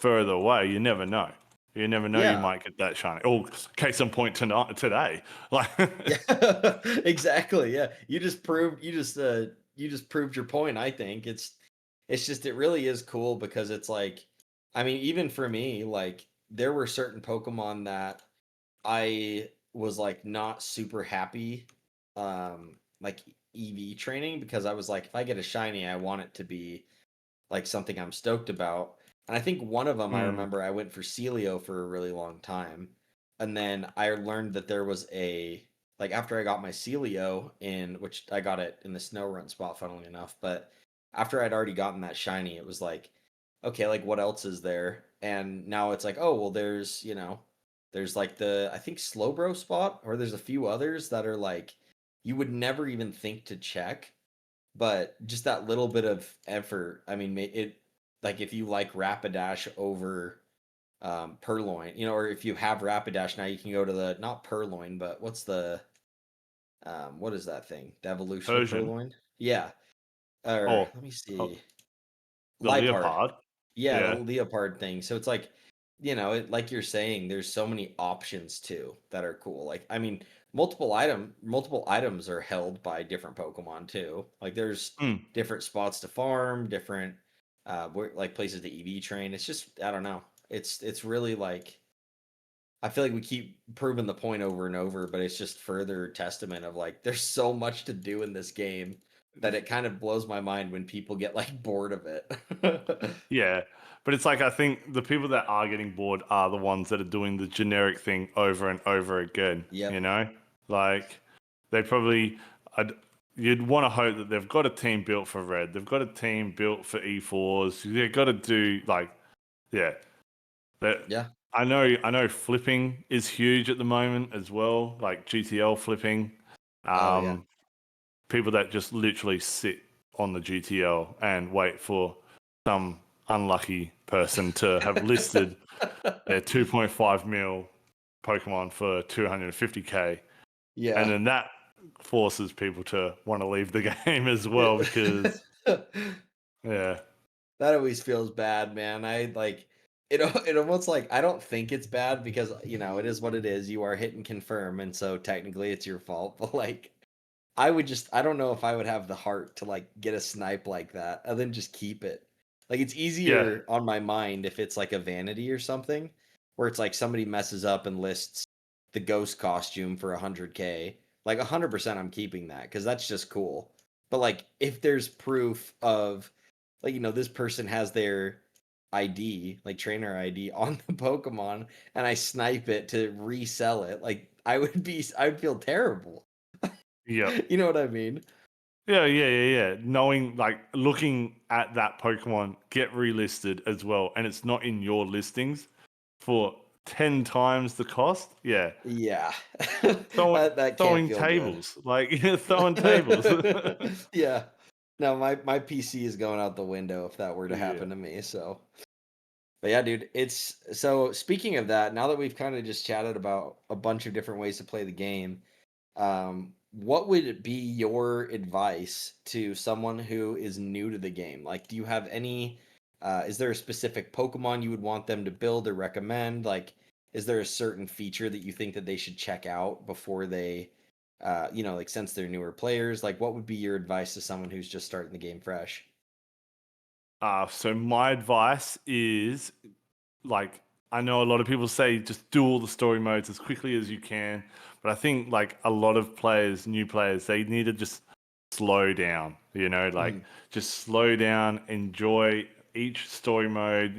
further away. You never know. You never know, you Yeah. might get that shiny. Oh, case in point tonight, today. Like, Yeah, exactly. Yeah, you just proved your point. I think it's just it really is cool because it's like, I mean, even for me, like there were certain Pokemon that I was like not super happy, like EV training because I was like, if I get a shiny, I want it to be like something I'm stoked about. And I think one of them I mm, remember I went for Celio for a really long time. And then I learned that there was a like after I got my Celio in which I got it in the snow run spot, funnily enough, but after I'd already gotten that shiny, it was like, okay, like what else is there? And now it's like, oh well there's, there's like the I think Slowbro spot, or there's a few others that are like you would never even think to check, but just that little bit of effort, I mean, it like if you like Rapidash over Purloin, or if you have Rapidash now, you can go to the not Purloin, but what's the what is that thing? The evolution of Persian. Purloin? Yeah. Or Oh, let me oh, see. the Liepard. leopard. Yeah, the Yeah. leopard thing. So it's like, like you're saying, there's so many options too that are cool. Like, I mean, multiple items are held by different Pokemon too. Like, there's Mm. different spots to farm, different like places to EV train. It's just, I don't know. It's really like I feel like we keep proving the point over and over, but it's just further testament of like there's so much to do in this game that it kind of blows my mind when people get like bored of it. Yeah. But it's like, I think the people that are getting bored are the ones that are doing the generic thing over and over again, you Yep. know? Like, they probably, I'd, you'd want to hope that they've got a team built for red, they've got a team built for E4s, they've got to do, like, yeah. That Yeah. I know flipping is huge at the moment as well, like GTL flipping. Oh yeah. Um, People that just literally sit on the GTL and wait for some unlucky person to have listed their 2.5 mil Pokemon for 250k, and Yeah. then that forces people to want to leave the game as well because yeah, That always feels bad, man. I like it. It almost like I don't think it's bad because it is what it is. You are hit and confirm, and so technically it's your fault. But like, I don't know if I would have the heart to like get a snipe like that and then just keep it. Like it's yeah, easier on my mind if it's like a vanity or something, where it's like somebody messes up and lists the ghost costume for 100K. Like 100% I'm keeping that because that's just cool. But like if there's proof of like this person has their ID, like trainer ID on the Pokemon and I snipe it to resell it, like I would feel terrible. yep. You know what I mean? Yeah. Knowing, like, looking at that Pokemon get relisted as well, and it's not in your listings for 10 times the cost. Yeah, Yeah. throwing That can't throwing feel good. tables, like throwing tables. Yeah. No, my PC is going out the window if that were to Yeah. happen to me, so. But yeah, dude, it's so speaking of that, now that we've kind of just chatted about a bunch of different ways to play the game, what would be your advice to someone who is new to the game? Like, do you have any, is there a specific Pokemon you would want them to build or recommend? Like, is there a certain feature that you think that they should check out before they, like since they're newer players? Like, what would be your advice to someone who's just starting the game fresh? So my advice is, like, I know a lot of people say just do all the story modes as quickly as you can, but I think, like, a lot of players, new players, they need to just slow down, like, Mhm. just slow down, enjoy each story mode.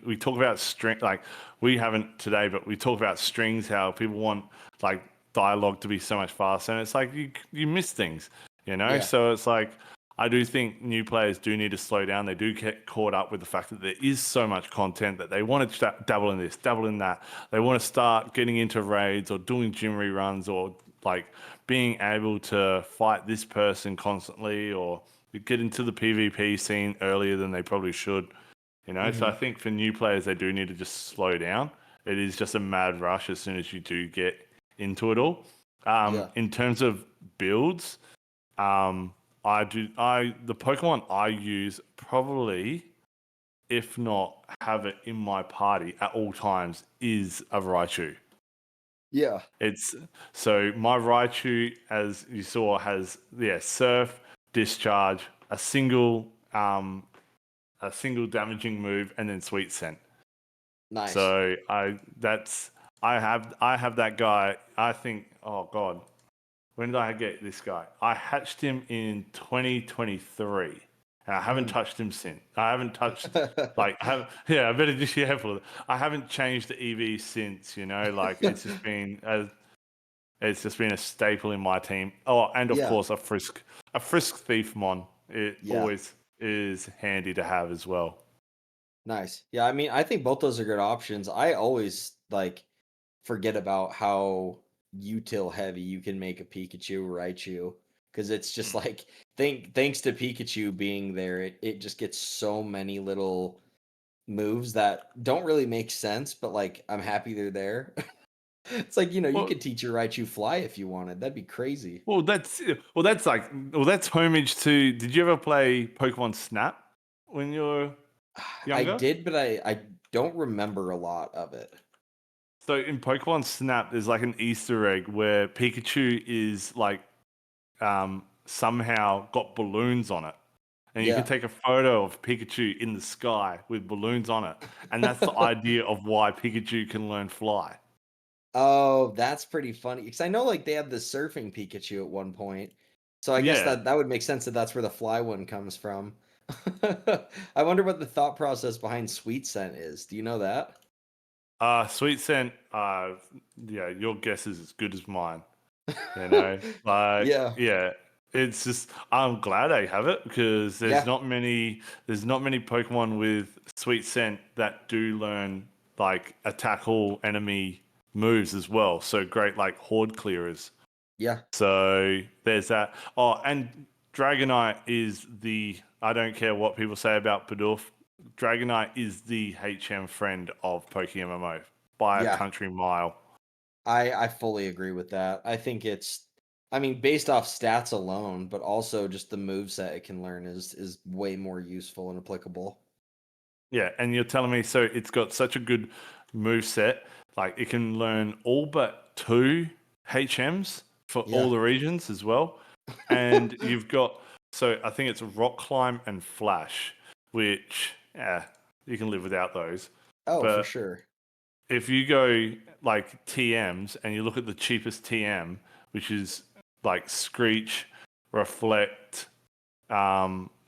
We talk about string, like, we haven't today, but we talk about strings, how people want, like, dialogue to be so much faster, and it's like you miss things. Yeah. So it's like, I do think new players do need to slow down. They do get caught up with the fact that there is so much content that they want to dabble in this, dabble in that. They want to start getting into raids or doing gym reruns, or, like, being able to fight this person constantly, or get into the PvP scene earlier than they probably should. So I Hmm. think for new players, they do need to just slow down. It is just a mad rush as soon as you do get into it all. Yeah. In terms of builds, um, the Pokemon I use probably if not have it in my party at all times, is a Raichu. Yeah. It's so my Raichu, as you saw, has Surf, Discharge, a single damaging move, and then Sweet Scent. Nice. So I have that guy. I think, oh god, when did I get this guy? I hatched him in 2023, and I haven't touched him since. I haven't touched I better just be careful. I haven't changed the EV since. Like it's just been a staple in my team. Oh, and of Yeah. course a Frisk Thief Mon. It Yeah. always is handy to have as well. Nice. Yeah, I mean, I think both those are good options. I always like forget about how util heavy you can make a Pikachu or Raichu because it's just like thanks to Pikachu being there, it just gets so many little moves that don't really make sense, but like I'm happy they're there. It's like, you Well, could teach your Raichu fly if you wanted. That'd be crazy. that's homage to. Did you ever play Pokemon Snap when you were I younger? did, but I don't remember a lot of it. So in Pokemon Snap, there's like an Easter egg where Pikachu is like somehow got balloons on it. And you can Yeah. take a photo of Pikachu in the sky with balloons on it. And that's the idea of why Pikachu can learn fly. Oh, that's pretty funny. Because I know like they had the surfing Pikachu at one point. So I guess Yeah. that would make sense that that's where the fly one comes from. I wonder what the thought process behind Sweet Scent is. Do you know that? Sweet Scent, your guess is as good as mine. You know, like, Yeah. yeah, it's just, I'm glad I have it because Yeah. there's not many Pokemon with Sweet Scent that do learn like attack all enemy moves as well. So great, like horde clearers. Yeah. So there's that. Oh, and Dragonite is I don't care what people say about Bidoof, Dragonite is the HM friend of PokeMMO by a Yeah. country mile. I fully agree with that. I think I mean, based off stats alone, but also just the move set it can learn is way more useful and applicable. Yeah, and you're telling me so it's got such a good move set, like it can learn all but two HMs for all Yeah. the regions as well. And you've got so I think it's Rock Climb and Flash, which you can live without those. Oh, for But sure. if you go like TMs and you look at the cheapest TM, which is like Screech, Reflect,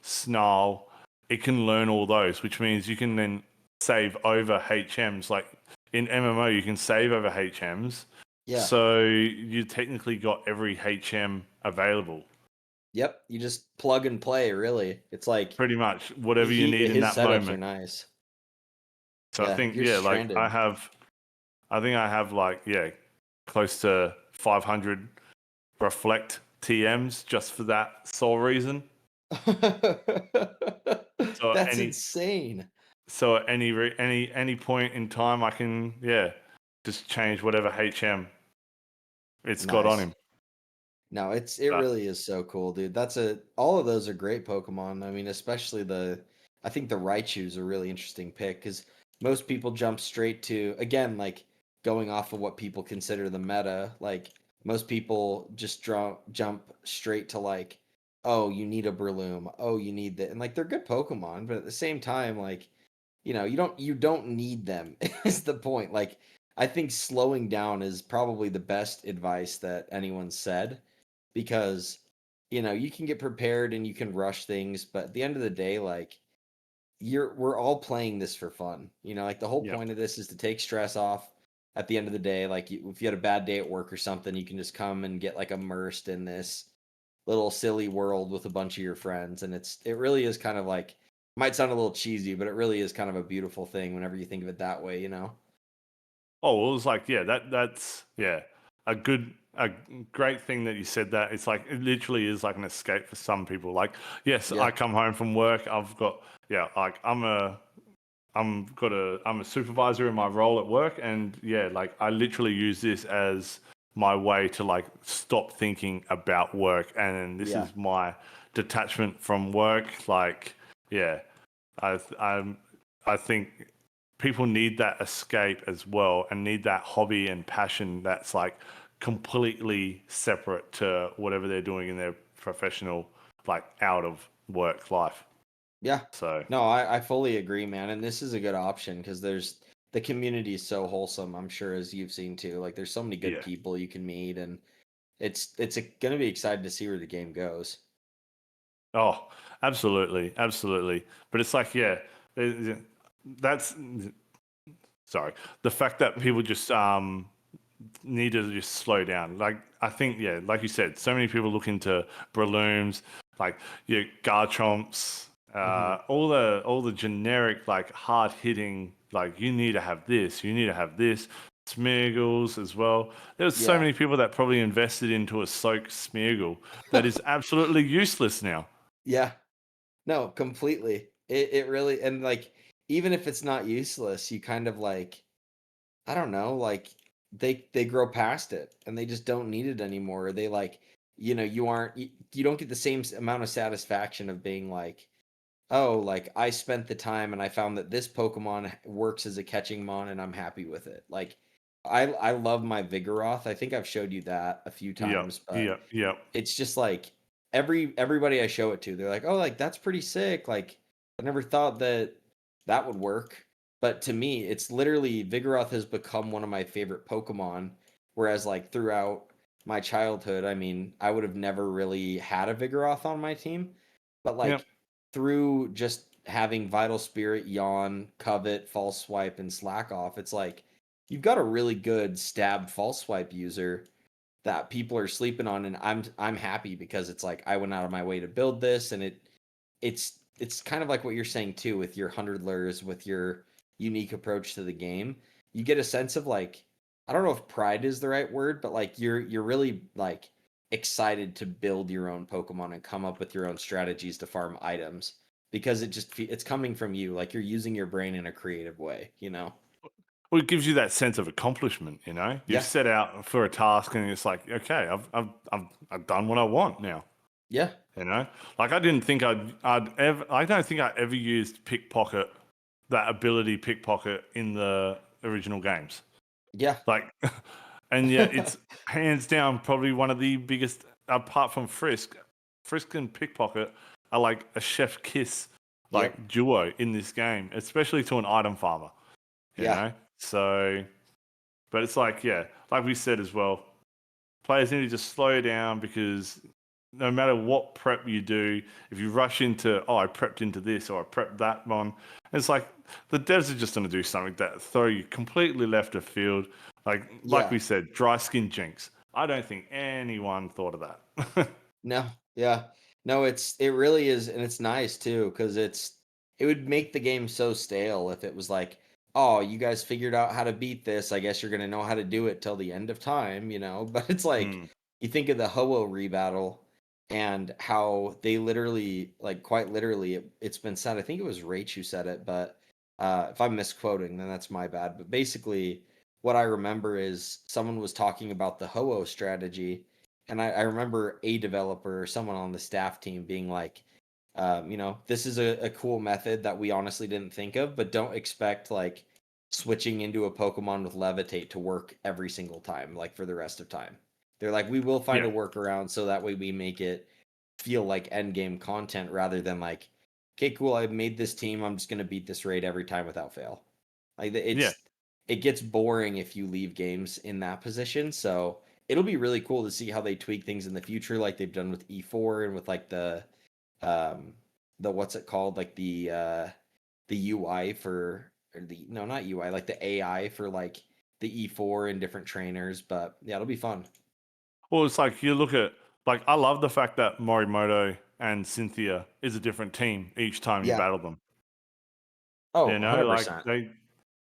Snarl, it can learn all those, which means you can then save over HMs. Like in MMO, you can save over HMs. Yeah. So you technically got every HM available. Yep. You just plug and play, really. It's like Pretty much whatever you need in his that setups are moment. nice. So I Yeah, if think, you're yeah, like stranded. I think I have like, close to 500 reflect TMs just for that sole reason. So That's insane. at any point in time, I can just change whatever HM it's got on Nice. him. No, it But really is so cool, dude. All of those are great Pokemon. I mean, especially I think the Raichu's a really interesting pick because most people jump straight to, again, like going off of what people consider the meta. Like most people just jump straight to like, oh, you need a Breloom. Oh, you need that, and like they're good Pokemon, but at the same time, like, you don't need them. Is the point? Like, I think slowing down is probably the best advice that anyone's said because you can get prepared and you can rush things, but at the end of the day, like we're all playing this for fun. Like the whole yeah. point of this is to take stress off at the end of the day. Like if you had a bad day at work or something, you can just come and get like immersed in this little silly world with a bunch of your friends, and it really is kind of like, might sound a little cheesy, but it really is kind of a beautiful thing whenever you think of it that way. Oh, well, it was like, that's a great thing that you said that. It's like, it literally is like an escape for some people. Like, yes, I Yeah. come home from work, I've got, like I'm a supervisor in my role at work, and like I literally use this as my way to like stop thinking about work, and this Yeah. is my detachment from work. Like, yeah, I'm I think people need that escape as well and need that hobby and passion that's like completely separate to whatever they're doing in their professional, like out of work life. Yeah. So No, I fully agree, man. And this is a good option because the community is so wholesome, I'm sure, as you've seen too. Like there's so many good yeah. people you can meet, and it's gonna be excited to see where the game goes. Oh, absolutely, absolutely. But it's like, yeah, that's sorry. The fact that people just need to just slow down. Like I think, yeah, like you said, so many people look into Breloom's, like your Garchomps, Hmm. all the generic like hard hitting, like you need to have this, you need to have this. Smeargles as well. There's so Yeah. many people that probably invested into a soak Smeargle that is absolutely useless now. Yeah. No, completely. It really, and like even if it's not useless, you kind of like, I don't know, like they grow past it and they just don't need it anymore. They like, you don't get the same amount of satisfaction of being like, oh, like I spent the time and I found that this Pokemon works as a catching mon and I'm happy with it. Like I love my Vigoroth. I think I've showed you that a few Yep, times, but yep, yep. it's just like everybody I show it to, they're like, "Oh, like that's pretty sick." Like I never thought that that would work. But to me, it's literally Vigoroth has become one of my favorite Pokemon. Whereas like throughout my childhood, I mean, I would have never really had a Vigoroth on my team. But Yep. like through just having Vital Spirit, Yawn, Covet, False Swipe, and Slack Off, it's like you've got a really good stab False Swipe user that people are sleeping on, and I'm happy because it's like I went out of my way to build this, and it's kind of like what you're saying too with your hundred lures, with your unique approach to the game. You get a sense of like, I don't know if pride is the right word, but like you're really like excited to build your own Pokemon and come up with your own strategies to farm items because it's coming from you, like you're using your brain in a creative way. Well, it gives you that sense of accomplishment. You've Yeah. set out for a task, and it's like, okay, I've done what I want now. Yeah. You know, like I didn't think I'd ever. I don't think I ever used pickpocket, that ability pickpocket in the original games. Yeah. Like, and yet it's hands down probably one of the biggest, apart from Frisk. Frisk and pickpocket are like a chef kiss, Yep. like duo in this game, especially to an item farmer. You Yeah. know, so but it's like, yeah, like we said as well, players need to just slow down because no matter what prep you do, if you rush into, oh, I prepped into this or I prepped that one, it's like the devs are just going to do something that throw you completely left of field. Like Yeah. we said, dry skin jinx. I don't think anyone thought of that. No, yeah. No, it really is, and it's nice too, because it would make the game so stale if it was like, oh, you guys figured out how to beat this. I guess you're gonna know how to do it till the end of time. But it's like Mm, you think of the Ho-Oh rebattle and how they literally, like quite literally, it's been said. I think it was Rach who said it, but if I'm misquoting, then that's my bad. But basically, what I remember is someone was talking about the Ho-Oh strategy and I remember a developer or someone on the staff team being like, this is a cool method that we honestly didn't think of, but don't expect like switching into a Pokemon with Levitate to work every single time, like for the rest of time. They're like, we will find yeah, a workaround so that way we make it feel like end game content rather than like, okay, cool, I've made this team, I'm just gonna beat this raid every time without fail. Like yeah. it gets boring if you leave games in that position. So it'll be really cool to see how they tweak things in the future, like they've done with E4 and with like um the what's it called, like the UI for or the no not UI, like the AI for like the E4 and different trainers. But yeah, it'll be fun. Well, it's like you look at, like, I love the fact that Morimoto and Cynthia is a different team each time you Yeah. battle them. Oh, You know, like 100%.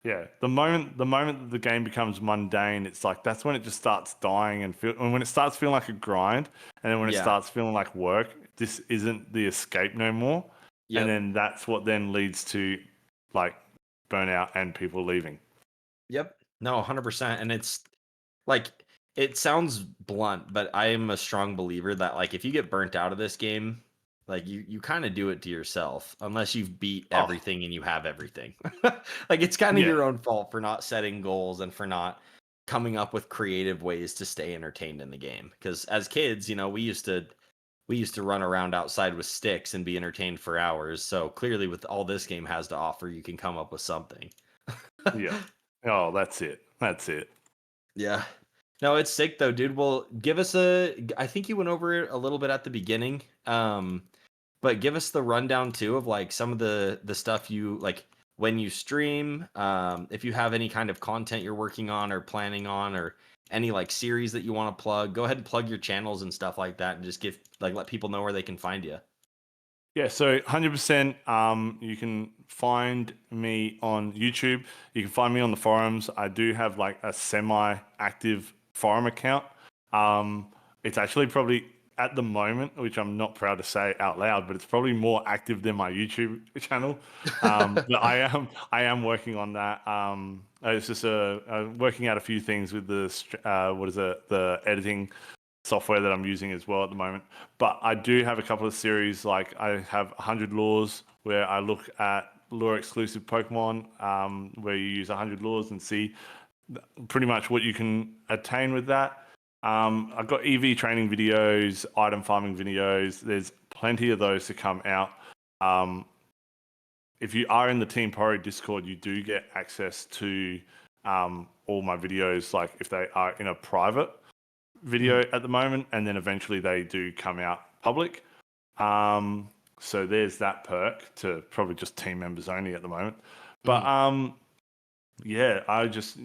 yeah, the moment that the game becomes mundane, it's like that's when it just starts dying and when it starts feeling like a grind, and then when it Yeah. starts feeling like work, this isn't the escape no more, and Yep. then that's what then leads to like burnout and people leaving. Yep. No, 100%. And it's like it sounds blunt, but I am a strong believer that like if you get burnt out of this game, Like you kind of do it to yourself unless you've beat Oh, everything and you have everything. Like it's kind of yeah. your own fault for not setting goals and for not coming up with creative ways to stay entertained in the game. Because as kids, we used to run around outside with sticks and be entertained for hours. So clearly, with all this game has to offer, you can come up with something. Yeah. Oh, that's it. That's it. Yeah. No, it's sick though, dude. Well, give us a. I think you went over it a little bit at the beginning. But give us the rundown too of like some of the stuff you like when you stream. If you have any kind of content you're working on or planning on, or any like series that you want to plug, go ahead and plug your channels and stuff like that, and just give like let people know where they can find you. Yeah, so 100%. You can find me on YouTube. You can find me on the forums. I do have like a semi-active forum account. Um, it's actually probably at the moment, which I'm not proud to say out loud, but it's probably more active than my YouTube channel. But I am working on that. It's just working out a few things with the editing software that I'm using as well at the moment. But I do have a couple of series, like I have 100 Laws, where I look at lure exclusive Pokemon, where you use 100 laws and see pretty much what you can attain with that. I've got EV training videos, item farming videos. There's plenty of those to come out. Um, if you are in the Team Poro Discord, you do get access to all my videos, like if they are in a private video Mhm. at the moment, and then eventually they do come out public. Um, so there's that perk to probably just team members only at the moment. But Mhm. yeah, I just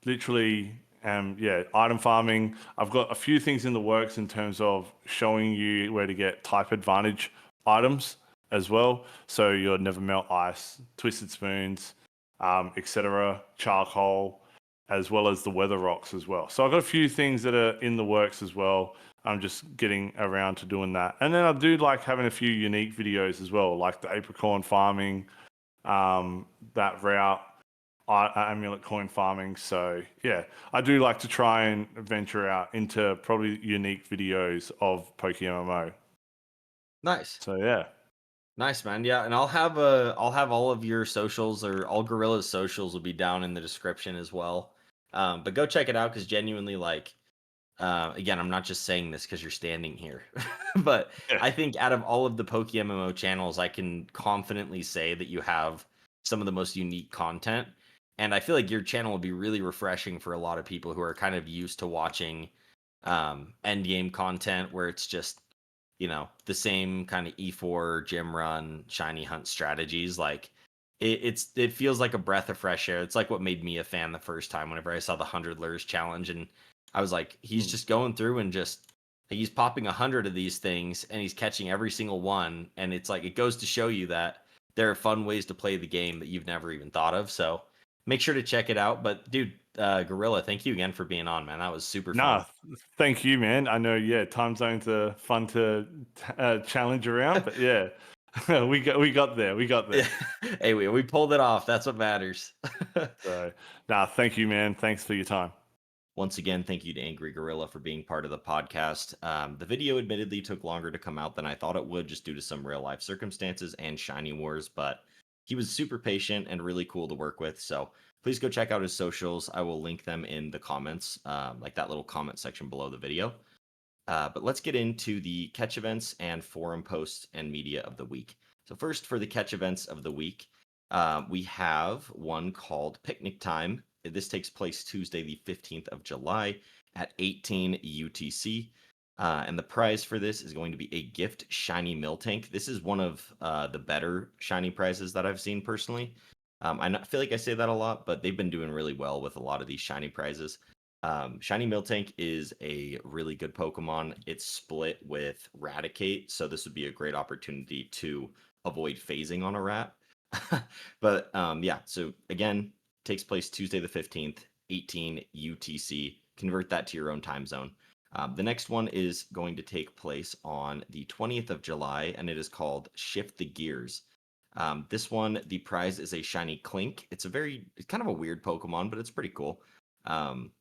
literally am item farming. I've got a few things in the works in terms of showing you where to get type advantage items as well. So your never melt ice, twisted spoons, etc., charcoal, as well as the weather rocks as well. So I've got a few things that are in the works as well. I'm just getting around to doing that. And then I do like having a few unique videos as well, like the apricorn farming, that route, amulet coin farming. So yeah, I do like to try and venture out into probably unique videos of PokeMMO. Nice. So yeah, Nice, man. Yeah, and I'll have all of your socials, or all Gorilla's socials will be down in the description as well. But go check it out because genuinely, like, again, I'm not just saying this because you're standing here, but yeah, I think out of all of the PokeMMO channels, I can confidently say that you have some of the most unique content, and I feel like your channel will be really refreshing for a lot of people who are kind of used to watching end game content where it's just the same kind of E4 gym run shiny hunt strategies. Like it feels like a breath of fresh air. It's like what made me a fan the first time whenever I saw the 100 lures challenge, and I was like, he's mm, just going through and just he's popping 100 of these things and he's catching every single one, and it's like it goes to show you that there are fun ways to play the game that you've never even thought of. So make sure to check it out. But dude, Gorilla, thank you again for being on, man. That was super nah, fun. thank you, man. I know, yeah, time zones are fun to challenge around, but yeah, we got there, we got Yeah. there. Hey, we pulled it off. That's what matters. So, nah, thank you, man. Thanks for your time. Once again, thank you to Angry Gorilla for being part of the podcast. The video admittedly took longer to come out than I thought it would, just due to some real life circumstances and shiny wars, but he was super patient and really cool to work with. So please go check out his socials. I will link them in the comments, like that little comment section below the video. But let's get into the catch events and forum posts and media of the week. So, first, for the catch events of the week, we have one called Picnic Time. This takes place Tuesday, the 15th of July at 18 UTC. And the prize for this is going to be a gift shiny Miltank. This is one of the better shiny prizes that I've seen personally. Feel like I say that a lot, but they've been doing really well with a lot of these shiny prizes. Shiny Miltank is a really good Pokemon. It's split with Raticate, so this would be a great opportunity to avoid phasing on a rat. But yeah, so again, takes place Tuesday the 15th, 18 UTC. Convert that to your own time zone. The next one is going to take place on the 20th of July, and it is called Shift the Gears. This one, the prize is a shiny Klink. It's kind of a weird Pokemon, but it's pretty cool. Um,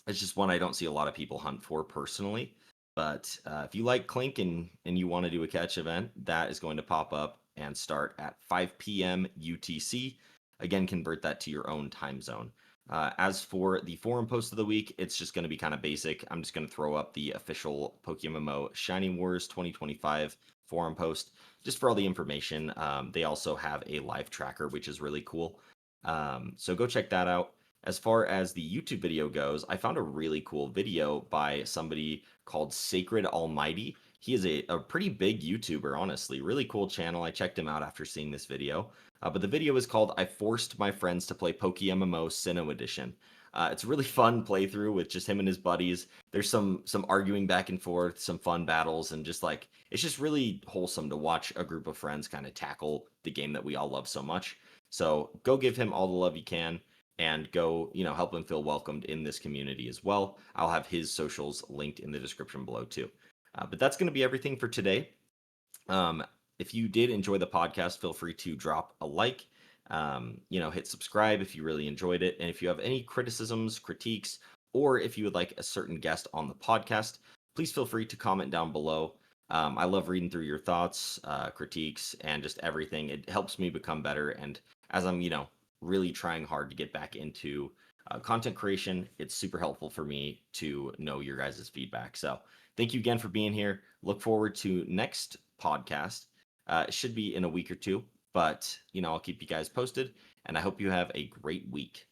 it's just one I don't see a lot of people hunt for personally. But if you like Klink and you want to do a catch event, that is going to pop up and start at 5 p.m. UTC. Again, convert that to your own time zone. As for the forum post of the week, it's just going to be kind of basic. I'm just going to throw up the official PokeMMO Shining Wars 2025 forum post just for all the information. They also have a live tracker, which is really cool. So go check that out. As far as the YouTube video goes, I found a really cool video by somebody called Sacred Almighty. He is a pretty big YouTuber, honestly. Really cool channel. I checked him out after seeing this video. But the video is called I Forced My Friends to Play PokeMMO Sinnoh Edition. It's a really fun playthrough with just him and his buddies. There's some arguing back and forth, some fun battles, and just like it's just really wholesome to watch a group of friends kind of tackle the game that we all love so much. So go give him all the love you can and go, help him feel welcomed in this community as well. I'll have his socials linked in the description below too. But that's going to be everything for today. If you did enjoy the podcast, feel free to drop a like, hit subscribe if you really enjoyed it. And if you have any criticisms, critiques, or if you would like a certain guest on the podcast, please feel free to comment down below. I love reading through your thoughts, critiques, and just everything. It helps me become better. And as I'm, really trying hard to get back into content creation, it's super helpful for me to know your guys' feedback. So thank you again for being here. Look forward to next podcast. It should be in a week or two, but I'll keep you guys posted, and I hope you have a great week.